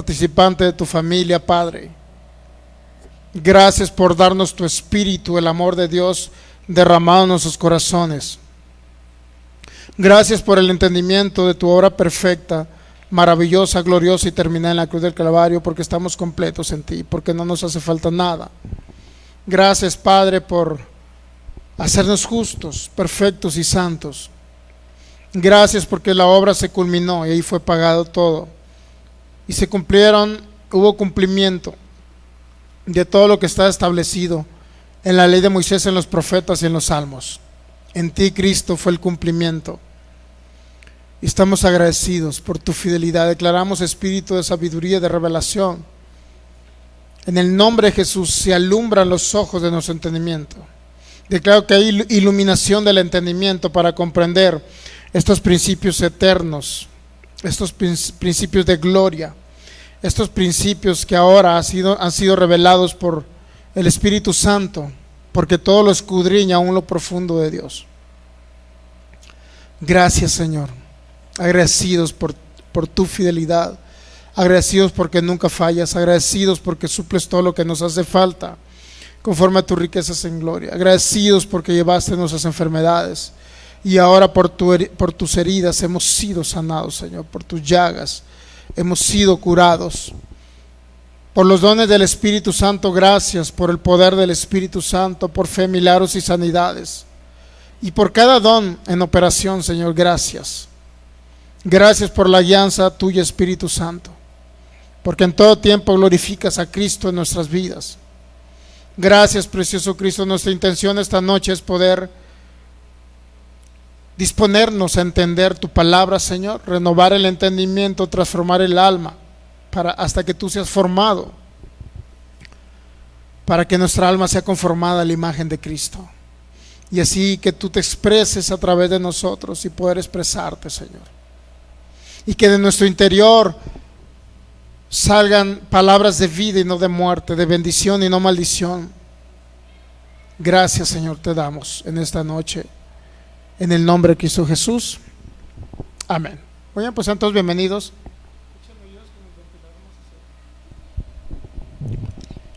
participante de tu familia, Padre. Gracias por darnos tu espíritu, el amor de Dios derramado en nuestros corazones. Gracias por el entendimiento de tu obra perfecta, maravillosa, gloriosa y terminada en la cruz del Calvario, porque estamos completos en ti, porque no nos hace falta nada. Gracias, Padre, por hacernos justos, perfectos y santos. Gracias porque la obra se culminó y ahí fue pagado todo. Y se cumplieron, hubo cumplimiento de todo lo que está establecido en la ley de Moisés, en los profetas y en los salmos. En ti, Cristo, fue el cumplimiento. Y estamos agradecidos por tu fidelidad. Declaramos espíritu de sabiduría y de revelación. En el nombre de Jesús se alumbran los ojos de nuestro entendimiento. Declaro que hay iluminación del entendimiento para comprender estos principios eternos, estos principios de gloria, estos principios que ahora han sido revelados por el Espíritu Santo, porque todo lo escudriña aún lo profundo de Dios. Gracias, Señor. Agradecidos por tu fidelidad, agradecidos porque nunca fallas, agradecidos porque suples todo lo que nos hace falta conforme a tus riquezas en gloria, agradecidos porque llevaste nuestras enfermedades y ahora por tus heridas hemos sido sanados, Señor, por tus llagas hemos sido curados. Por los dones del Espíritu Santo, gracias por el poder del Espíritu Santo, por fe, milagros y sanidades, y por cada don en operación, Señor, gracias. Gracias por la guianza tuya, Espíritu Santo, porque en todo tiempo glorificas a Cristo en nuestras vidas. Gracias, precioso Cristo. Nuestra intención esta noche es poder disponernos a entender tu palabra, Señor, renovar el entendimiento, transformar el alma, hasta que tú seas formado, para que nuestra alma sea conformada a la imagen de Cristo, y así que tú te expreses a través de nosotros y poder expresarte, Señor. Y que de nuestro interior salgan palabras de vida y no de muerte, de bendición y no maldición. Gracias, Señor, te damos en esta noche, en el nombre de Cristo Jesús. Amén. Muy bien, pues sean todos bienvenidos.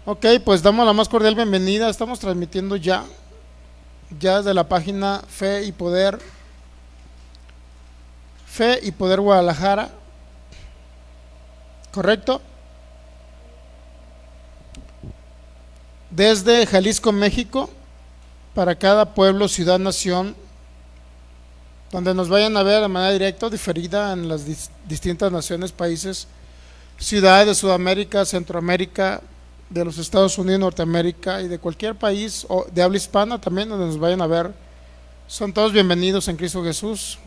Ok, pues damos la más cordial bienvenida. Estamos transmitiendo ya desde la página Fe y Poder Guadalajara, ¿correcto? Desde Jalisco, México, para cada pueblo, ciudad, nación, donde nos vayan a ver de manera directa o diferida en las distintas naciones, países, ciudades de Sudamérica, Centroamérica, de los Estados Unidos, Norteamérica y de cualquier país o de habla hispana también, donde nos vayan a ver. Son todos bienvenidos en Cristo Jesús.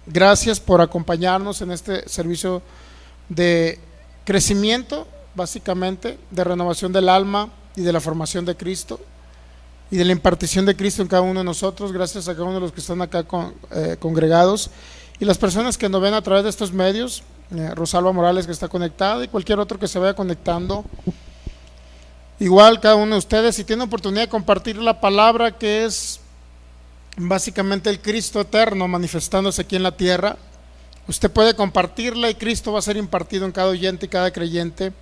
Gracias por acompañarnos en este servicio de crecimiento, básicamente, de renovación del alma y de la formación de Cristo y de la impartición de Cristo en cada uno de nosotros. Gracias a cada uno de los que están acá congregados y las personas que nos ven a través de estos medios, Rosalba Morales, que está conectada, y cualquier otro que se vaya conectando. Igual cada uno de ustedes, si tiene oportunidad de compartir la palabra, que es básicamente el Cristo eterno manifestándose aquí en la tierra, usted puede compartirla y Cristo va a ser impartido en cada oyente y cada creyente.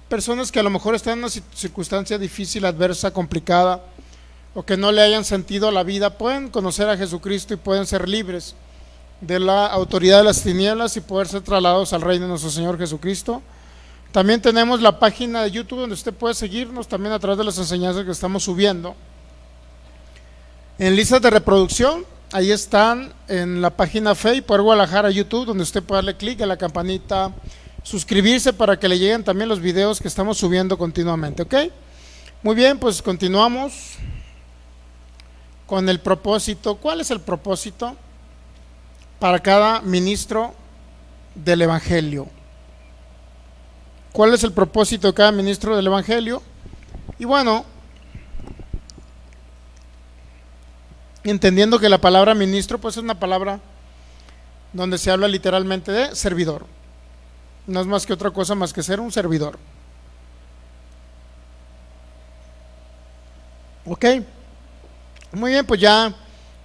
Personas que a lo mejor están en una circunstancia difícil, adversa, complicada, o que no le hayan sentido a la vida, pueden conocer a Jesucristo y pueden ser libres de la autoridad de las tinieblas y poder ser trasladados al reino de nuestro Señor Jesucristo. También tenemos la página de YouTube donde usted puede seguirnos también a través de las enseñanzas que estamos subiendo. En listas de reproducción, ahí están en la página Fe y Poder Guadalajara YouTube, donde usted puede darle clic en la campanita, suscribirse para que le lleguen también los videos que estamos subiendo continuamente, ¿ok? Muy bien, pues continuamos con el propósito. ¿Cuál es el propósito para cada ministro del Evangelio? ¿Cuál es el propósito de cada ministro del Evangelio? Y bueno, entendiendo que la palabra ministro pues es una palabra donde se habla literalmente de servidor. No es más que otra cosa más que ser un servidor. Ok, muy bien, pues ya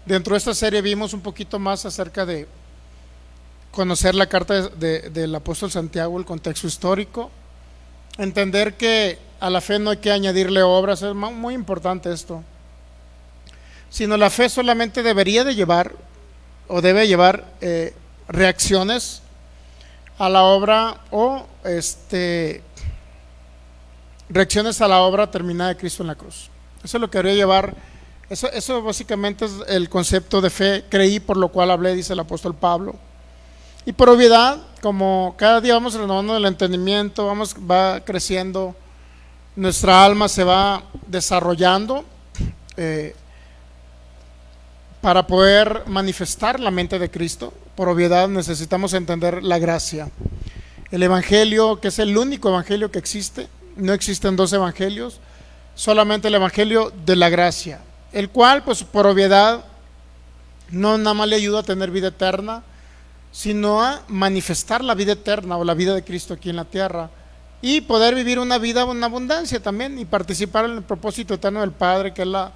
dentro de esta serie vimos un poquito más acerca de conocer la carta del apóstol Santiago, el contexto histórico, entender que a la fe no hay que añadirle obras, es muy importante esto, sino la fe solamente debería de llevar o debe llevar reacciones a la obra o reacciones a la obra terminada de Cristo en la cruz. Eso es lo que debería llevar, eso básicamente es el concepto de fe. Creí, por lo cual hablé, dice el apóstol Pablo. Y por obviedad, como cada día vamos renovando el entendimiento, va creciendo, nuestra alma se va desarrollando para poder manifestar la mente de Cristo. Por obviedad necesitamos entender la gracia. El evangelio, que es el único evangelio que existe, no existen dos evangelios, solamente el evangelio de la gracia, el cual pues por obviedad no nada más le ayuda a tener vida eterna, sino a manifestar la vida eterna o la vida de Cristo aquí en la tierra y poder vivir una vida en abundancia también y participar en el propósito eterno del Padre, que es la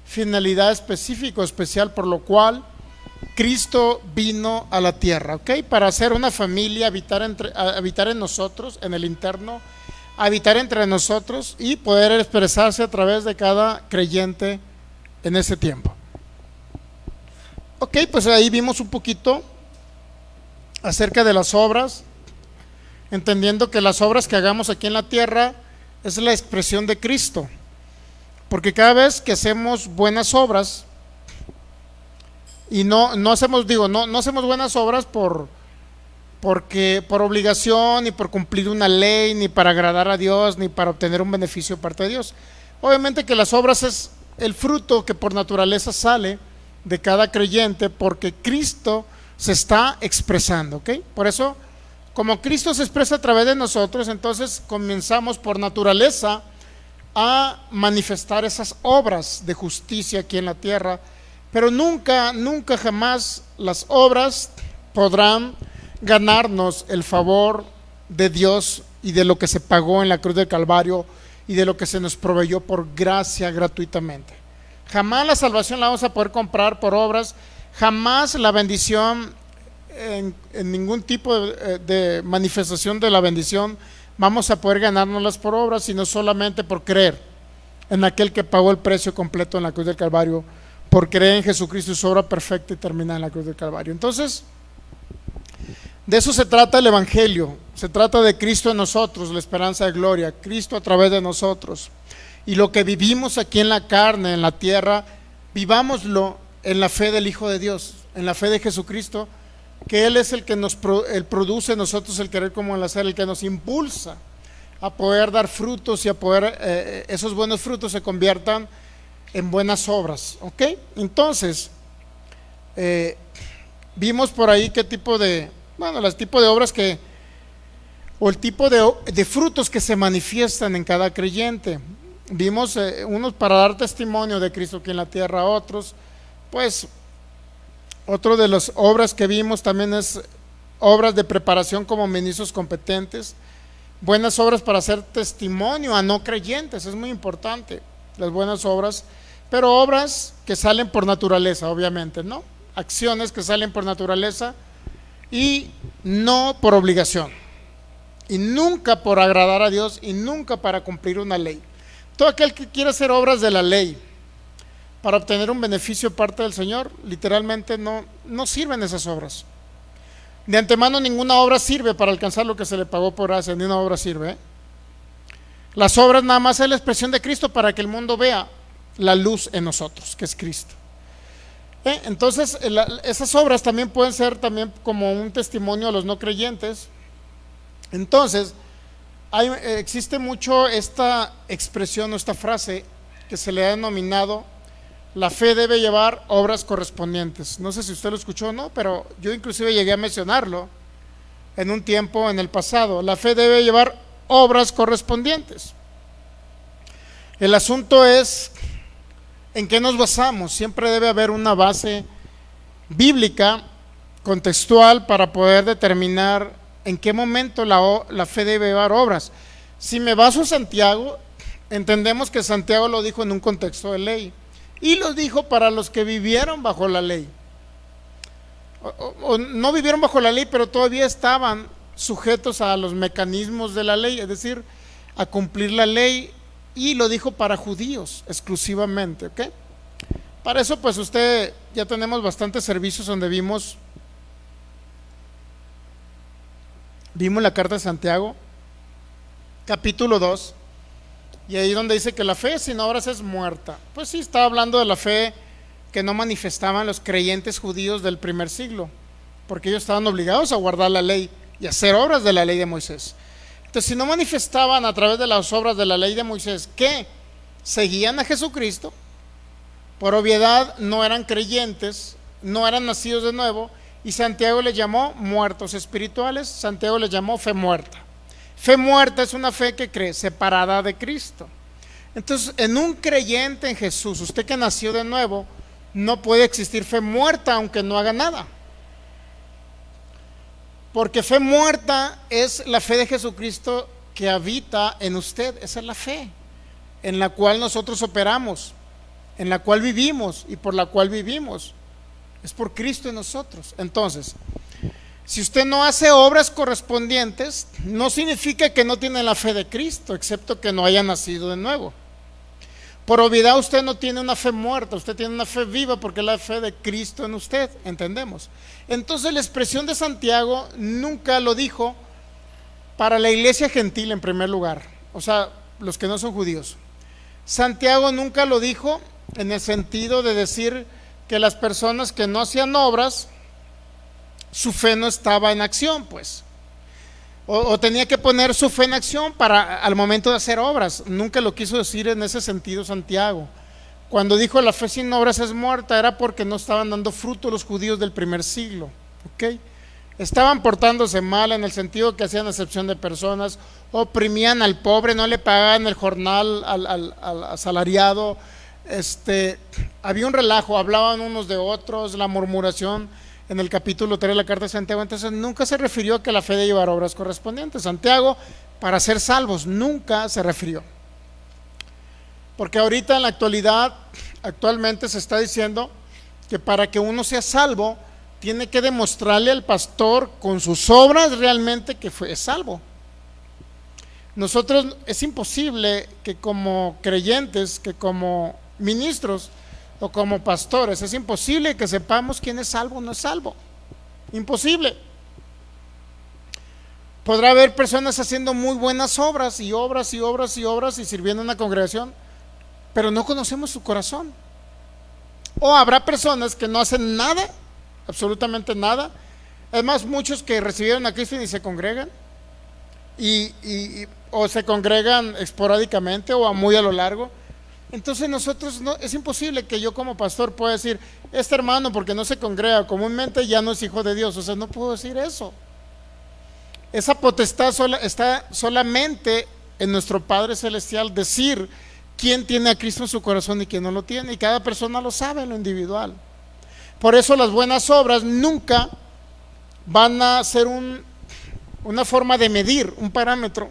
finalidad específica o especial por lo cual Cristo vino a la tierra, ¿ok? Para hacer una familia, habitar en nosotros, en el interno, habitar entre nosotros y poder expresarse a través de cada creyente en ese tiempo. Ok, pues ahí vimos un poquito acerca de las obras, entendiendo que las obras que hagamos aquí en la tierra es la expresión de Cristo, porque cada vez que hacemos buenas obras, y no hacemos buenas obras porque por obligación, ni por cumplir una ley, ni para agradar a Dios, ni para obtener un beneficio de parte de Dios. Obviamente que las obras es el fruto que por naturaleza sale de cada creyente, porque Cristo se está expresando, ¿ok? Por eso, como Cristo se expresa a través de nosotros, entonces comenzamos por naturaleza a manifestar esas obras de justicia aquí en la tierra, pero nunca jamás las obras podrán ganarnos el favor de Dios y de lo que se pagó en la cruz del Calvario y de lo que se nos proveyó por gracia gratuitamente. Jamás la salvación la vamos a poder comprar por obras, jamás la bendición en ningún tipo de manifestación de la bendición vamos a poder ganárnoslas por obras, sino solamente por creer en aquel que pagó el precio completo en la cruz del Calvario, por creer en Jesucristo y su obra perfecta y terminada en la cruz del Calvario. Entonces, de eso se trata el evangelio, se trata de Cristo en nosotros, la esperanza de gloria, Cristo a través de nosotros. Y lo que vivimos aquí en la carne, en la tierra, vivámoslo en la fe del Hijo de Dios, en la fe de Jesucristo, que Él es el que Él produce en nosotros el querer como el hacer, el que nos impulsa a poder dar frutos y a poder, esos buenos frutos se conviertan en buenas obras, ¿ok? Entonces, vimos por ahí qué tipo de, los tipos de obras o el tipo de frutos que se manifiestan en cada creyente. Vimos unos para dar testimonio de Cristo aquí en la tierra, otros, pues, otro de las obras que vimos también es obras de preparación como ministros competentes, buenas obras para hacer testimonio a no creyentes, es muy importante, las buenas obras, pero obras que salen por naturaleza, obviamente, ¿no? Acciones que salen por naturaleza y no por obligación, y nunca por agradar a Dios, y nunca para cumplir una ley. Todo aquel que quiera hacer obras de la ley para obtener un beneficio de parte del Señor, literalmente no sirven esas obras. De antemano ninguna obra sirve para alcanzar lo que se le pagó por gracia, ni una obra sirve, ¿eh? Las obras nada más es la expresión de Cristo para que el mundo vea la luz en nosotros, que es Cristo. Entonces esas obras también pueden ser también como un testimonio a los no creyentes. Entonces existe mucho esta expresión o esta frase que se le ha denominado: la fe debe llevar obras correspondientes. No sé si usted lo escuchó o no, pero yo inclusive llegué a mencionarlo en un tiempo en el pasado. La fe debe llevar obras correspondientes. El asunto es en qué nos basamos. Siempre debe haber una base bíblica, contextual, para poder determinar en qué momento la fe debe llevar obras. Si me baso en Santiago, entendemos que Santiago lo dijo en un contexto de ley, y lo dijo para los que vivieron bajo la ley. o no vivieron bajo la ley, pero todavía estaban sujetos a los mecanismos de la ley, es decir, a cumplir la ley, y lo dijo para judíos exclusivamente, ¿ok? Para eso pues usted, ya tenemos bastantes servicios donde vimos la carta de Santiago, capítulo 2, y ahí donde dice que la fe sin obras es muerta. Pues sí, estaba hablando de la fe que no manifestaban los creyentes judíos del primer siglo, porque ellos estaban obligados a guardar la ley y hacer obras de la ley de Moisés. Entonces, si no manifestaban a través de las obras de la ley de Moisés que seguían a Jesucristo, por obviedad no eran creyentes, no eran nacidos de nuevo, y Santiago les llamó muertos espirituales. Santiago les llamó fe muerta. Fe muerta es una fe que cree separada de Cristo. Entonces, en un creyente en Jesús, usted que nació de nuevo, no puede existir fe muerta aunque no haga nada. Porque fe muerta es la fe de Jesucristo que habita en usted. Esa es la fe en la cual nosotros operamos, en la cual vivimos y por la cual vivimos. Es por Cristo en nosotros. Entonces, si usted no hace obras correspondientes, no significa que no tiene la fe de Cristo, excepto que no haya nacido de nuevo. Por obviedad usted no tiene una fe muerta, usted tiene una fe viva porque es la fe de Cristo en usted, entendemos. Entonces la expresión de Santiago nunca lo dijo para la iglesia gentil en primer lugar, o sea, los que no son judíos. Santiago nunca lo dijo en el sentido de decir que las personas que no hacían obras, su fe no estaba en acción, pues. O tenía que poner su fe en acción para al momento de hacer obras. Nunca lo quiso decir en ese sentido Santiago. Cuando dijo la fe sin obras es muerta, era porque no estaban dando fruto los judíos del primer siglo, ¿ok? Estaban portándose mal en el sentido que hacían acepción de personas, oprimían al pobre, no le pagaban el jornal al asalariado, había un relajo, hablaban unos de otros, la murmuración en el capítulo 3 de la carta de Santiago. Entonces nunca se refirió a que la fe de llevar obras correspondientes. Santiago, para ser salvos, nunca se refirió. Porque ahorita en la actualidad, actualmente se está diciendo que para que uno sea salvo, tiene que demostrarle al pastor con sus obras realmente que fue salvo. Nosotros es imposible que como creyentes, que como ministros o como pastores, es imposible que sepamos quién es salvo o no es salvo. Imposible. Podrá haber personas haciendo muy buenas obras y obras y obras y obras y sirviendo en una congregación, pero no conocemos su corazón. O habrá personas que no hacen nada, absolutamente nada. Además, muchos que recibieron a Cristo y ni se congregan, o se congregan esporádicamente o muy a lo largo. Entonces nosotros no, es imposible que yo como pastor pueda decir, este hermano porque no se congrega comúnmente ya no es hijo de Dios. O sea, no puedo decir eso. Esa potestad está solamente en nuestro Padre Celestial decir quién tiene a Cristo en su corazón y quién no lo tiene, y cada persona lo sabe en lo individual. Por eso las buenas obras nunca van a ser una forma de medir, un parámetro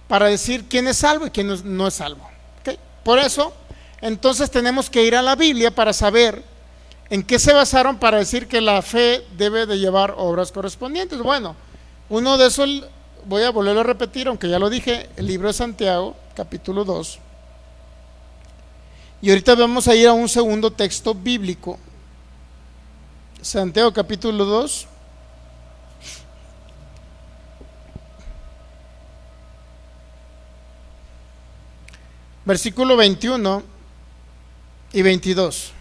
para decir quién es salvo y quién no es salvo. ¿Okay? Por eso, entonces tenemos que ir a la Biblia para saber en qué se basaron para decir que la fe debe de llevar obras correspondientes. Bueno, uno de esos, voy a volverlo a repetir, aunque ya lo dije, el libro de Santiago, capítulo 2. Y ahorita vamos a ir a un segundo texto bíblico. Santiago capítulo 2. Versículo 21 y 22.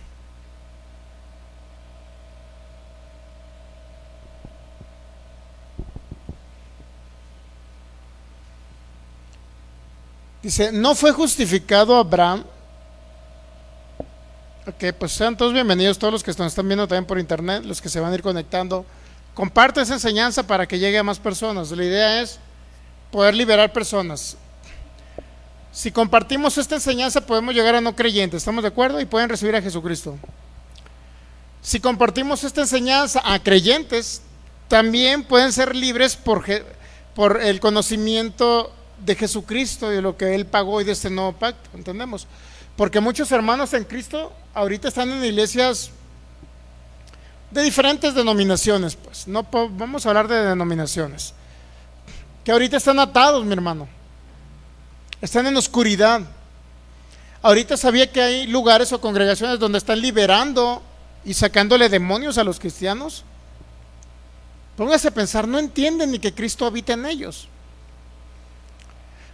Dice, ¿no fue justificado Abraham? Ok, pues sean todos bienvenidos, todos los que nos están viendo también por internet, los que se van a ir conectando. Comparte esa enseñanza para que llegue a más personas. La idea es poder liberar personas. Si compartimos esta enseñanza podemos llegar a no creyentes, ¿estamos de acuerdo? Y pueden recibir a Jesucristo. Si compartimos esta enseñanza a creyentes, también pueden ser libres por el conocimiento de Jesucristo y de lo que Él pagó y de este nuevo pacto, ¿entendemos? Porque muchos hermanos en Cristo ahorita están en iglesias de diferentes denominaciones, pues, no vamos a hablar de denominaciones, que ahorita están atados, mi hermano, están en oscuridad. Ahorita sabía que hay lugares o congregaciones donde están liberando y sacándole demonios a los cristianos. Póngase a pensar, no entienden ni que Cristo habita en ellos.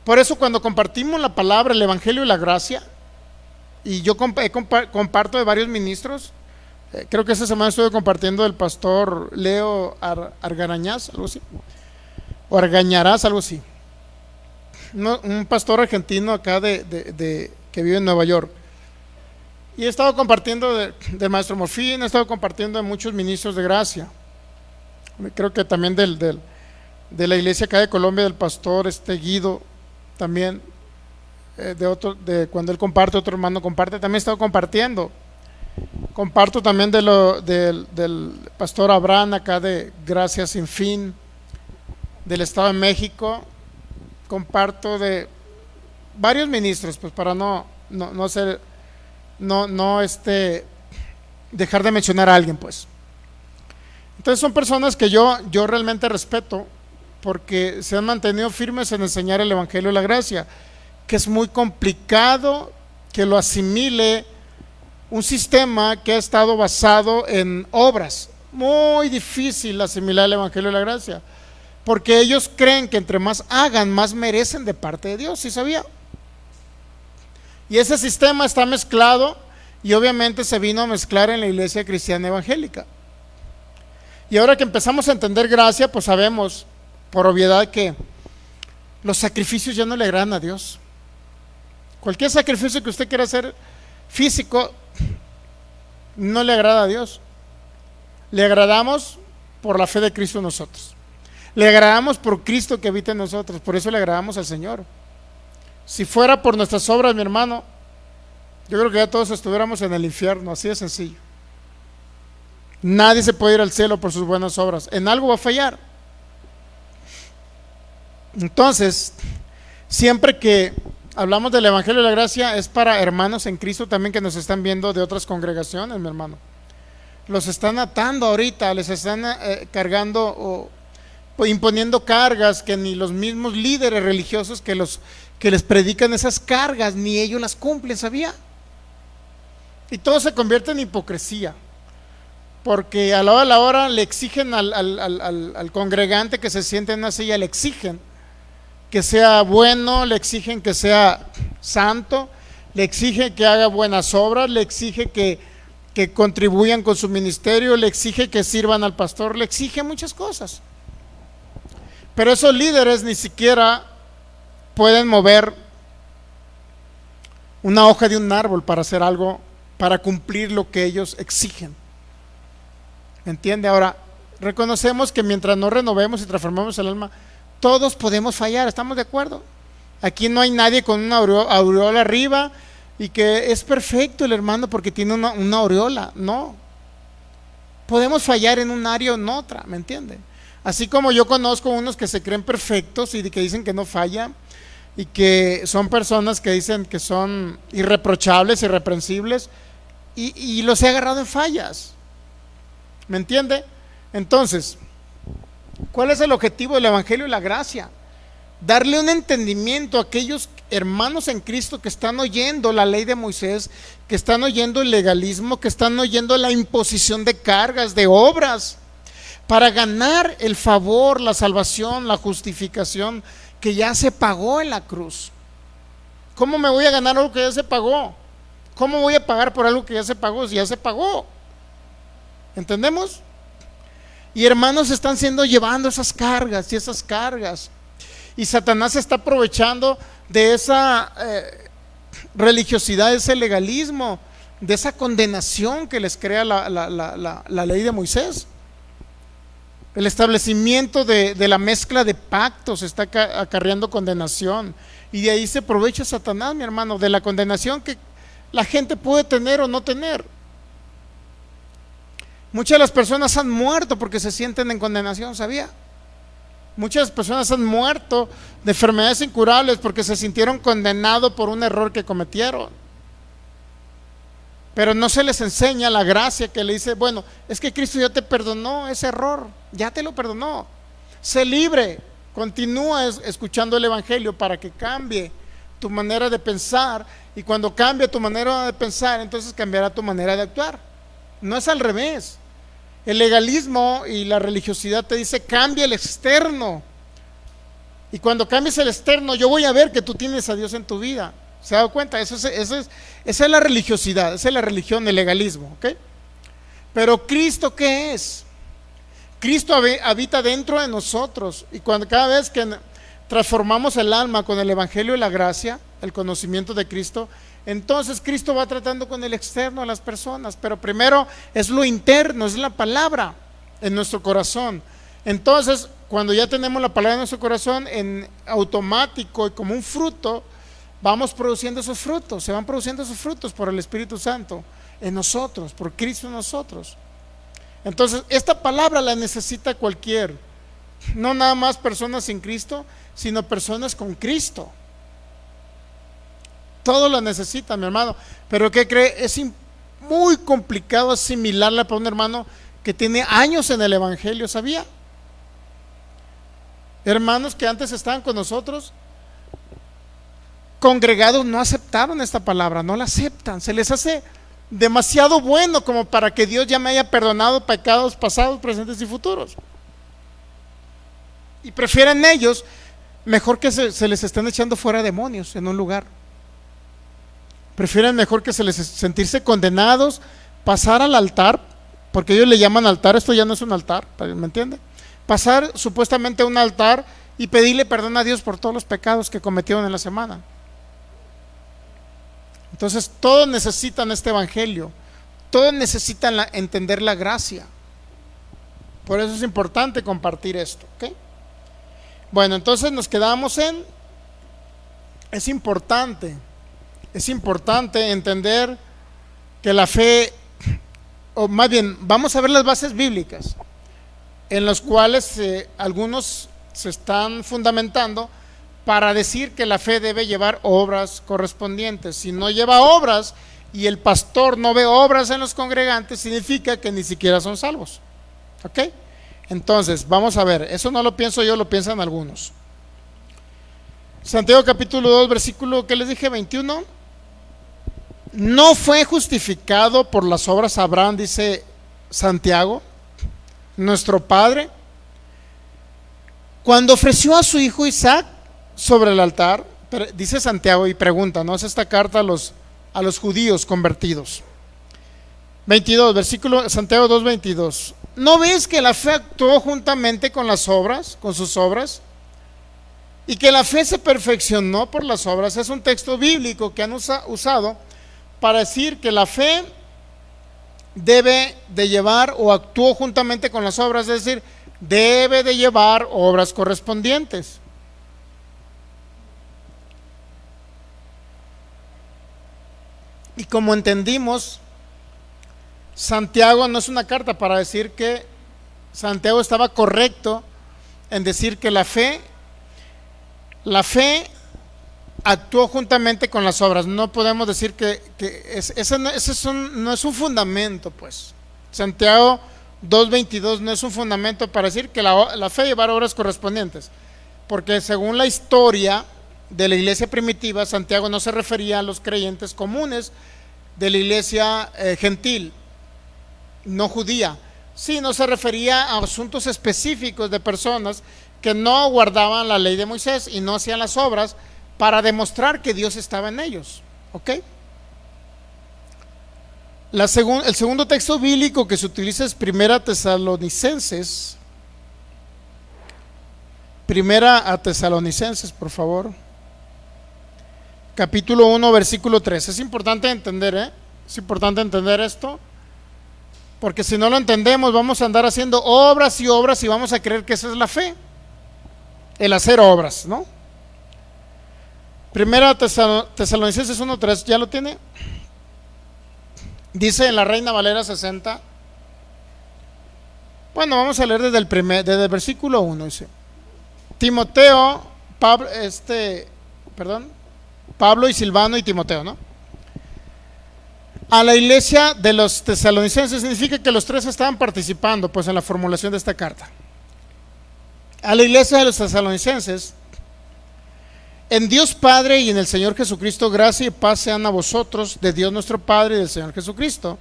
Por eso cuando compartimos la palabra, el evangelio y la gracia, y yo comparto de varios ministros, creo que esta semana estuve compartiendo del pastor Leo Argarañaz, algo así, o Argañarás, algo así, un pastor argentino acá que vive en Nueva York. Y he estado compartiendo del maestro Morfín, he estado compartiendo de muchos ministros de gracia. Creo que también de la iglesia acá de Colombia, del pastor Guido, también de cuando él comparte, otro hermano comparte, también he estado compartiendo. Comparto también del pastor Abraham acá de Gracia Sin Fin, del Estado de México. Comparto de varios ministros, pues para no dejar de mencionar a alguien, pues. Entonces son personas que yo realmente respeto porque se han mantenido firmes en enseñar el evangelio de la gracia, que es muy complicado que lo asimile un sistema que ha estado basado en obras. Muy difícil asimilar el evangelio de la gracia, porque ellos creen que entre más hagan, más merecen de parte de Dios. ¿Sí sabía? Y ese sistema está mezclado y obviamente se vino a mezclar en la iglesia cristiana evangélica. Y ahora que empezamos a entender gracia, pues sabemos por obviedad que los sacrificios ya no le agradan a Dios. Cualquier sacrificio que usted quiera hacer físico no le agrada a Dios. Le agradamos por la fe de Cristo en nosotros. Le agradamos por Cristo que habita en nosotros. Por eso le agradamos al Señor. Si fuera por nuestras obras, mi hermano, yo creo que ya todos estuviéramos en el infierno, así de sencillo. Nadie se puede ir al cielo por sus buenas obras. En algo va a fallar. Entonces, siempre que hablamos del evangelio de la gracia, es para hermanos en Cristo también que nos están viendo de otras congregaciones, mi hermano. Los están atando ahorita, les están cargando o imponiendo cargas que ni los mismos líderes religiosos que les predican esas cargas, ni ellos las cumplen, ¿sabía? Y todo se convierte en hipocresía, porque a la hora de la hora le exigen al congregante que se siente en una silla, le exigen que sea bueno, le exigen que sea santo, le exigen que haga buenas obras, le exige que contribuyan con su ministerio, le exige que sirvan al pastor, le exige muchas cosas. Pero esos líderes ni siquiera pueden mover una hoja de un árbol para hacer algo, para cumplir lo que ellos exigen. ¿Me entiende? Ahora, reconocemos que mientras no renovemos y transformemos el alma, todos podemos fallar, ¿estamos de acuerdo? Aquí no hay nadie con una aureola arriba y que es perfecto el hermano porque tiene una aureola. No, podemos fallar en un área o en otra, ¿me entiende? Así como yo conozco unos que se creen perfectos y que dicen que no fallan, y que son personas que dicen que son irreprochables, irreprensibles, y los he agarrado en fallas, ¿me entiende? Entonces, ¿cuál es el objetivo del evangelio y la gracia? Darle un entendimiento a aquellos hermanos en Cristo que están oyendo la ley de Moisés, que están oyendo el legalismo, que están oyendo la imposición de cargas, de obras, para ganar el favor, la salvación, la justificación que ya se pagó en la cruz. ¿Cómo me voy a ganar algo que ya se pagó? ¿Cómo voy a pagar por algo que ya se pagó si ya se pagó? ¿Entendemos? Y hermanos están llevando esas cargas y esas cargas. Y Satanás se está aprovechando de esa religiosidad, de ese legalismo, de esa condenación que les crea la ley de Moisés. El establecimiento de la mezcla de pactos está acarreando condenación. Y de ahí se aprovecha Satanás, mi hermano, de la condenación que la gente puede tener o no tener. Muchas de las personas han muerto porque se sienten en condenación, ¿sabía? Muchas personas han muerto de enfermedades incurables porque se sintieron condenados por un error que cometieron. pero no se les enseña la gracia que le dice, bueno, es que Cristo ya te perdonó ese error, ya te lo perdonó. Sé libre, continúa escuchando el Evangelio para que cambie tu manera de pensar, y cuando cambie tu manera de pensar, entonces cambiará tu manera de actuar. No es al revés. El legalismo y la religiosidad te dice, cambia el externo, y cuando cambies el externo, yo voy a ver que tú tienes a Dios en tu vida. ¿Se ha dado cuenta? Esa es la religiosidad, esa es la religión, el legalismo, ¿ok? Pero Cristo, ¿qué es? Cristo habita dentro de nosotros, y cuando cada vez que transformamos el alma con el Evangelio y la gracia, el conocimiento de Cristo, entonces Cristo va tratando con el externo a las personas, pero primero es lo interno, es la palabra en nuestro corazón. Entonces, cuando ya tenemos la palabra en nuestro corazón, en automático y como un fruto, vamos produciendo esos frutos, se van produciendo esos frutos por el Espíritu Santo en nosotros, por Cristo en nosotros. Entonces, esta palabra la necesita cualquier, no nada más personas sin Cristo, sino personas con Cristo. Todo lo necesita, mi hermano. Pero ¿qué cree? Es muy complicado asimilarla para un hermano que tiene años en el Evangelio, ¿sabía? Hermanos que antes estaban con nosotros, congregados, no aceptaron esta palabra, no la aceptan, se les hace demasiado bueno como para que Dios ya me haya perdonado pecados pasados, presentes y futuros, y prefieren ellos mejor que se les estén echando fuera demonios en un lugar. Prefieren mejor que se les sentirse condenados, pasar al altar, porque ellos le llaman altar, esto ya no es un altar, ¿me entiende? Pasar supuestamente a un altar y pedirle perdón a Dios por todos los pecados que cometieron en la semana. Entonces todos necesitan este Evangelio, todos necesitan entender la gracia. Por eso es importante compartir esto, ¿ok? Bueno, entonces nos quedamos en, es importante entender que la fe, o más bien, vamos a ver las bases bíblicas en las cuales algunos se están fundamentando para decir que la fe debe llevar obras correspondientes. Si no lleva obras y el pastor no ve obras en los congregantes, significa que ni siquiera son salvos, ¿ok? Entonces, vamos a ver, eso no lo pienso yo, lo piensan algunos. Santiago capítulo 2, versículo, ¿qué les dije? 21. No fue justificado por las obras Abraham, dice Santiago, nuestro padre, cuando ofreció a su hijo Isaac sobre el altar. Dice Santiago y pregunta, ¿no? Es esta carta a los judíos convertidos. 22, versículo Santiago 2, 22. ¿No ves que la fe actuó juntamente con las obras, con sus obras? Y que la fe se perfeccionó por las obras. Es un texto bíblico que han usado para decir que la fe debe de llevar o actuó juntamente con las obras, es decir, debe de llevar obras correspondientes. Y como entendimos, Santiago no es una carta para decir que Santiago estaba correcto en decir que la fe actuó juntamente con las obras. No podemos decir que ese no es un fundamento, pues. Santiago 2.22 no es un fundamento para decir que la fe llevará obras correspondientes, porque según la historia de la iglesia primitiva, Santiago no se refería a los creyentes comunes de la iglesia gentil, no judía, sino se refería a asuntos específicos de personas que no guardaban la ley de Moisés y no hacían las obras para demostrar que Dios estaba en ellos, ¿ok? El segundo texto bíblico que se utiliza es Primera a Tesalonicenses, por favor, capítulo 1, versículo 3. Es importante entender, es importante entender esto, porque si no lo entendemos vamos a andar haciendo obras y obras y vamos a creer que esa es la fe, el hacer obras, ¿no? Primera Tesalonicenses 1:3, ¿ya lo tiene? Dice en la Reina Valera 60. Bueno, vamos a leer desde el versículo 1. Dice: Timoteo, Pablo y Silvano y Timoteo, ¿no? a la iglesia de los tesalonicenses, significa que los tres estaban participando pues en la formulación de esta carta. A la iglesia de los tesalonicenses: en Dios Padre y en el Señor Jesucristo, gracia y paz sean a vosotros, de Dios nuestro Padre y del Señor Jesucristo.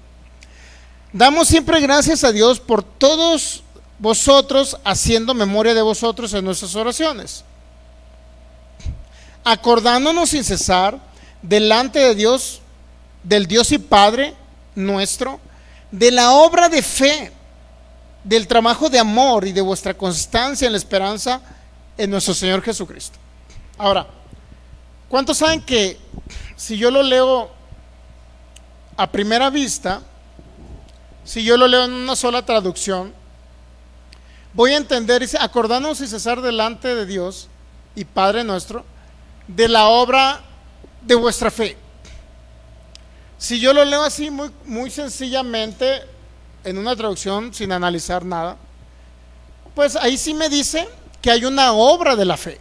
Damos siempre gracias a Dios por todos vosotros, haciendo memoria de vosotros en nuestras oraciones, acordándonos sin cesar delante de Dios, del Dios y Padre nuestro, de la obra de fe, del trabajo de amor y de vuestra constancia en la esperanza en nuestro Señor Jesucristo. Ahora, ¿cuántos saben que si yo lo leo a primera vista, si yo lo leo en una sola traducción, voy a entender, dice, acordándonos sin cesar delante de Dios y Padre nuestro, de la obra de vuestra fe? Si yo lo leo así muy sencillamente en una traducción sin analizar nada, pues ahí sí me dice que hay una obra de la fe.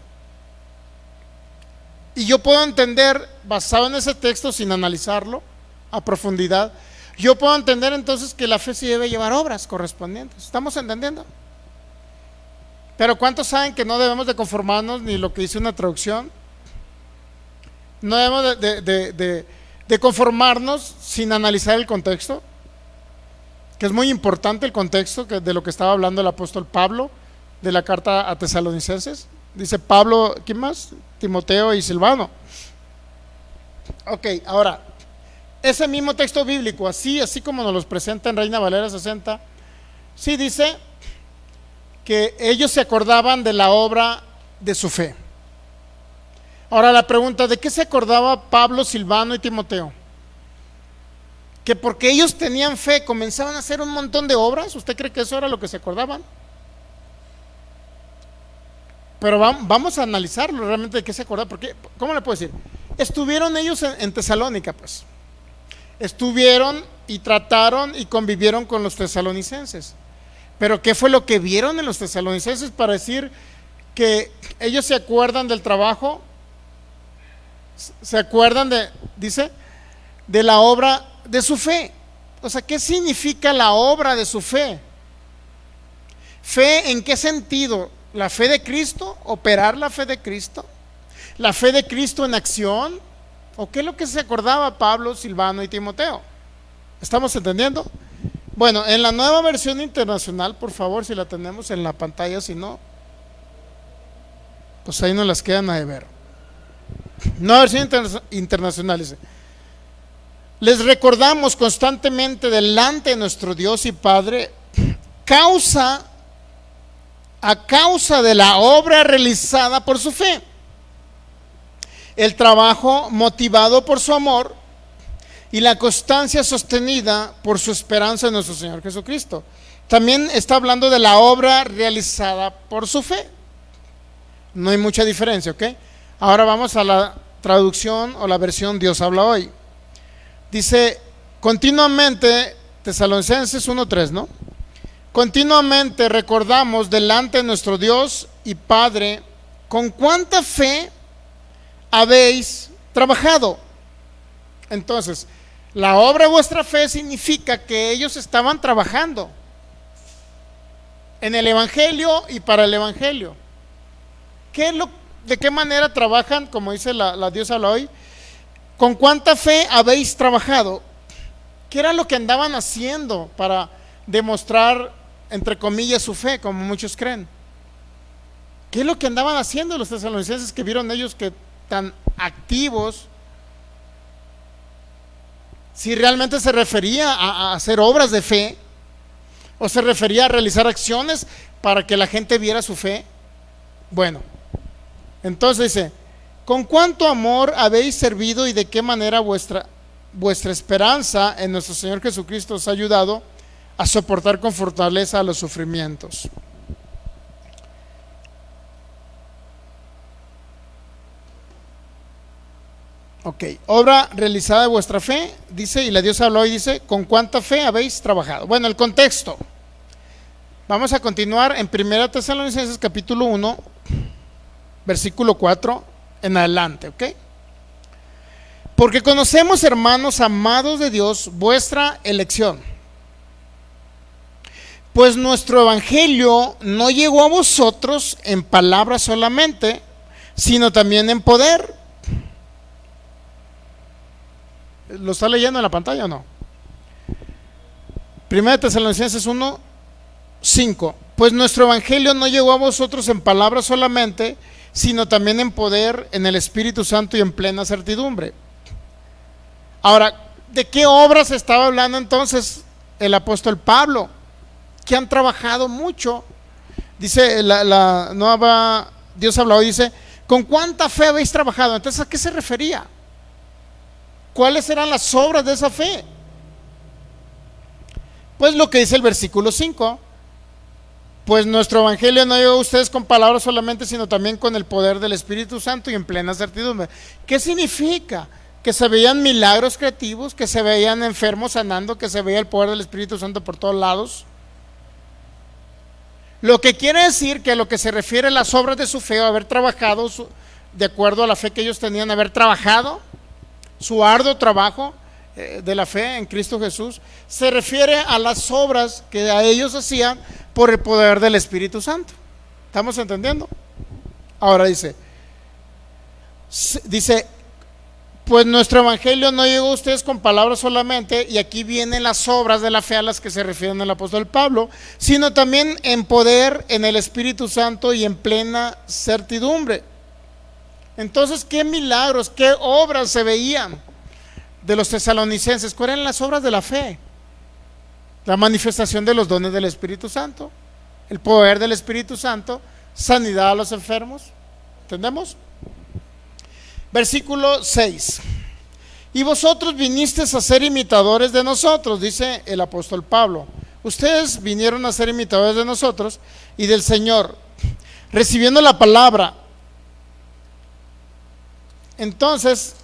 Y yo puedo entender, basado en ese texto sin analizarlo a profundidad, yo puedo entender entonces que la fe sí debe llevar obras correspondientes. ¿Estamos entendiendo? Pero ¿cuántos saben que no debemos de conformarnos ni lo que dice una traducción? No debemos de conformarnos sin analizar el contexto, que es muy importante el contexto de lo que estaba hablando el apóstol Pablo de la carta a Tesalonicenses. Dice Pablo, ¿quién más? Timoteo y Silvano. Ok, ahora, ese mismo texto bíblico, así como nos los presenta en Reina Valera 60, sí dice que ellos se acordaban de la obra de su fe. Ahora la pregunta, ¿de qué se acordaba Pablo, Silvano y Timoteo? Que porque ellos tenían fe comenzaban a hacer un montón de obras. ¿Usted cree que eso era lo que se acordaban? Pero vamos a analizarlo realmente de qué se acordaban. Porque, ¿cómo le puedo decir? Estuvieron ellos en Tesalónica, pues. Estuvieron y trataron y convivieron con los tesalonicenses. Pero ¿qué fue lo que vieron en los tesalonicenses para decir que ellos se acuerdan del trabajo? Se acuerdan dice, de la obra de su fe. O sea, ¿qué significa la obra de su fe? ¿Fe en qué sentido? ¿La fe de Cristo? ¿Operar la fe de Cristo? ¿La fe de Cristo en acción? ¿O qué es lo que se acordaba Pablo, Silvano y Timoteo? ¿Estamos entendiendo? Bueno, en la nueva versión internacional, por favor, si la tenemos en la pantalla, si no, pues ahí nos las quedan a deber. Nueva versión internacional dice: les recordamos constantemente delante de nuestro Dios y Padre, a causa de la obra realizada por su fe, el trabajo motivado por su amor y la constancia sostenida por su esperanza en nuestro Señor Jesucristo. También está hablando de la obra realizada por su fe. No hay mucha diferencia, ¿ok? Ahora vamos a la traducción o la versión Dios habla hoy. Dice, continuamente, Tesalonicenses 1:3, ¿no? Continuamente recordamos delante de nuestro Dios y Padre con cuánta fe habéis trabajado. Entonces, la obra de vuestra fe significa que ellos estaban trabajando en el Evangelio y para el Evangelio. ¿De qué manera trabajan? Como dice la Dios habla hoy. ¿Con cuánta fe habéis trabajado? ¿Qué era lo que andaban haciendo para demostrar, entre comillas, su fe, como muchos creen? ¿Qué es lo que andaban haciendo los tesalonicenses que vieron ellos que tan activos? Si realmente se refería a hacer obras de fe, o se refería a realizar acciones para que la gente viera su fe. Bueno, entonces dice, ¿con cuánto amor habéis servido y de qué manera vuestra esperanza en nuestro Señor Jesucristo os ha ayudado a soportar con fortaleza los sufrimientos? Ok, obra realizada de vuestra fe, dice, y la Dios habló y dice, ¿con cuánta fe habéis trabajado? Bueno, el contexto. Vamos a continuar en 1 Tesalonicenses capítulo 1, versículo 4 en adelante, ¿ok? Porque conocemos, hermanos amados de Dios, vuestra elección. Pues nuestro evangelio no llegó a vosotros en palabras solamente, sino también en poder. ¿Lo está leyendo en la pantalla o no? 1 Tesalonicenses 1:5. Pues nuestro evangelio no llegó a vosotros en palabras solamente, sino también en poder, en el Espíritu Santo y en plena certidumbre. Ahora, ¿de qué obras estaba hablando entonces el apóstol Pablo? Que han trabajado mucho. Dice la nueva, Dios habló y dice, ¿con cuánta fe habéis trabajado? Entonces, ¿a qué se refería? ¿Cuáles eran las obras de esa fe? Pues lo que dice el versículo 5. Pues nuestro evangelio no llegó a ustedes con palabras solamente, sino también con el poder del Espíritu Santo y en plena certidumbre. ¿Qué significa? Que se veían milagros creativos, que se veían enfermos sanando, que se veía el poder del Espíritu Santo por todos lados. Lo que quiere decir que a lo que se refiere a las obras de su fe, haber trabajado de acuerdo a la fe que ellos tenían, haber trabajado, su arduo trabajo de la fe en Cristo Jesús, se refiere a las obras que a ellos hacían por el poder del Espíritu Santo. ¿Estamos entendiendo? Ahora dice, pues nuestro evangelio no llegó a ustedes con palabras solamente, y aquí vienen las obras de la fe a las que se refiere el apóstol Pablo, sino también en poder, en el Espíritu Santo y en plena certidumbre. Entonces, ¿qué milagros, qué obras se veían de los tesalonicenses? ¿Cuáles eran las obras de la fe? La manifestación de los dones del Espíritu Santo, el poder del Espíritu Santo, sanidad a los enfermos. ¿Entendemos? Versículo 6. Y vosotros vinisteis a ser imitadores de nosotros, dice el apóstol Pablo. Ustedes vinieron a ser imitadores de nosotros y del Señor, recibiendo la palabra. Entonces,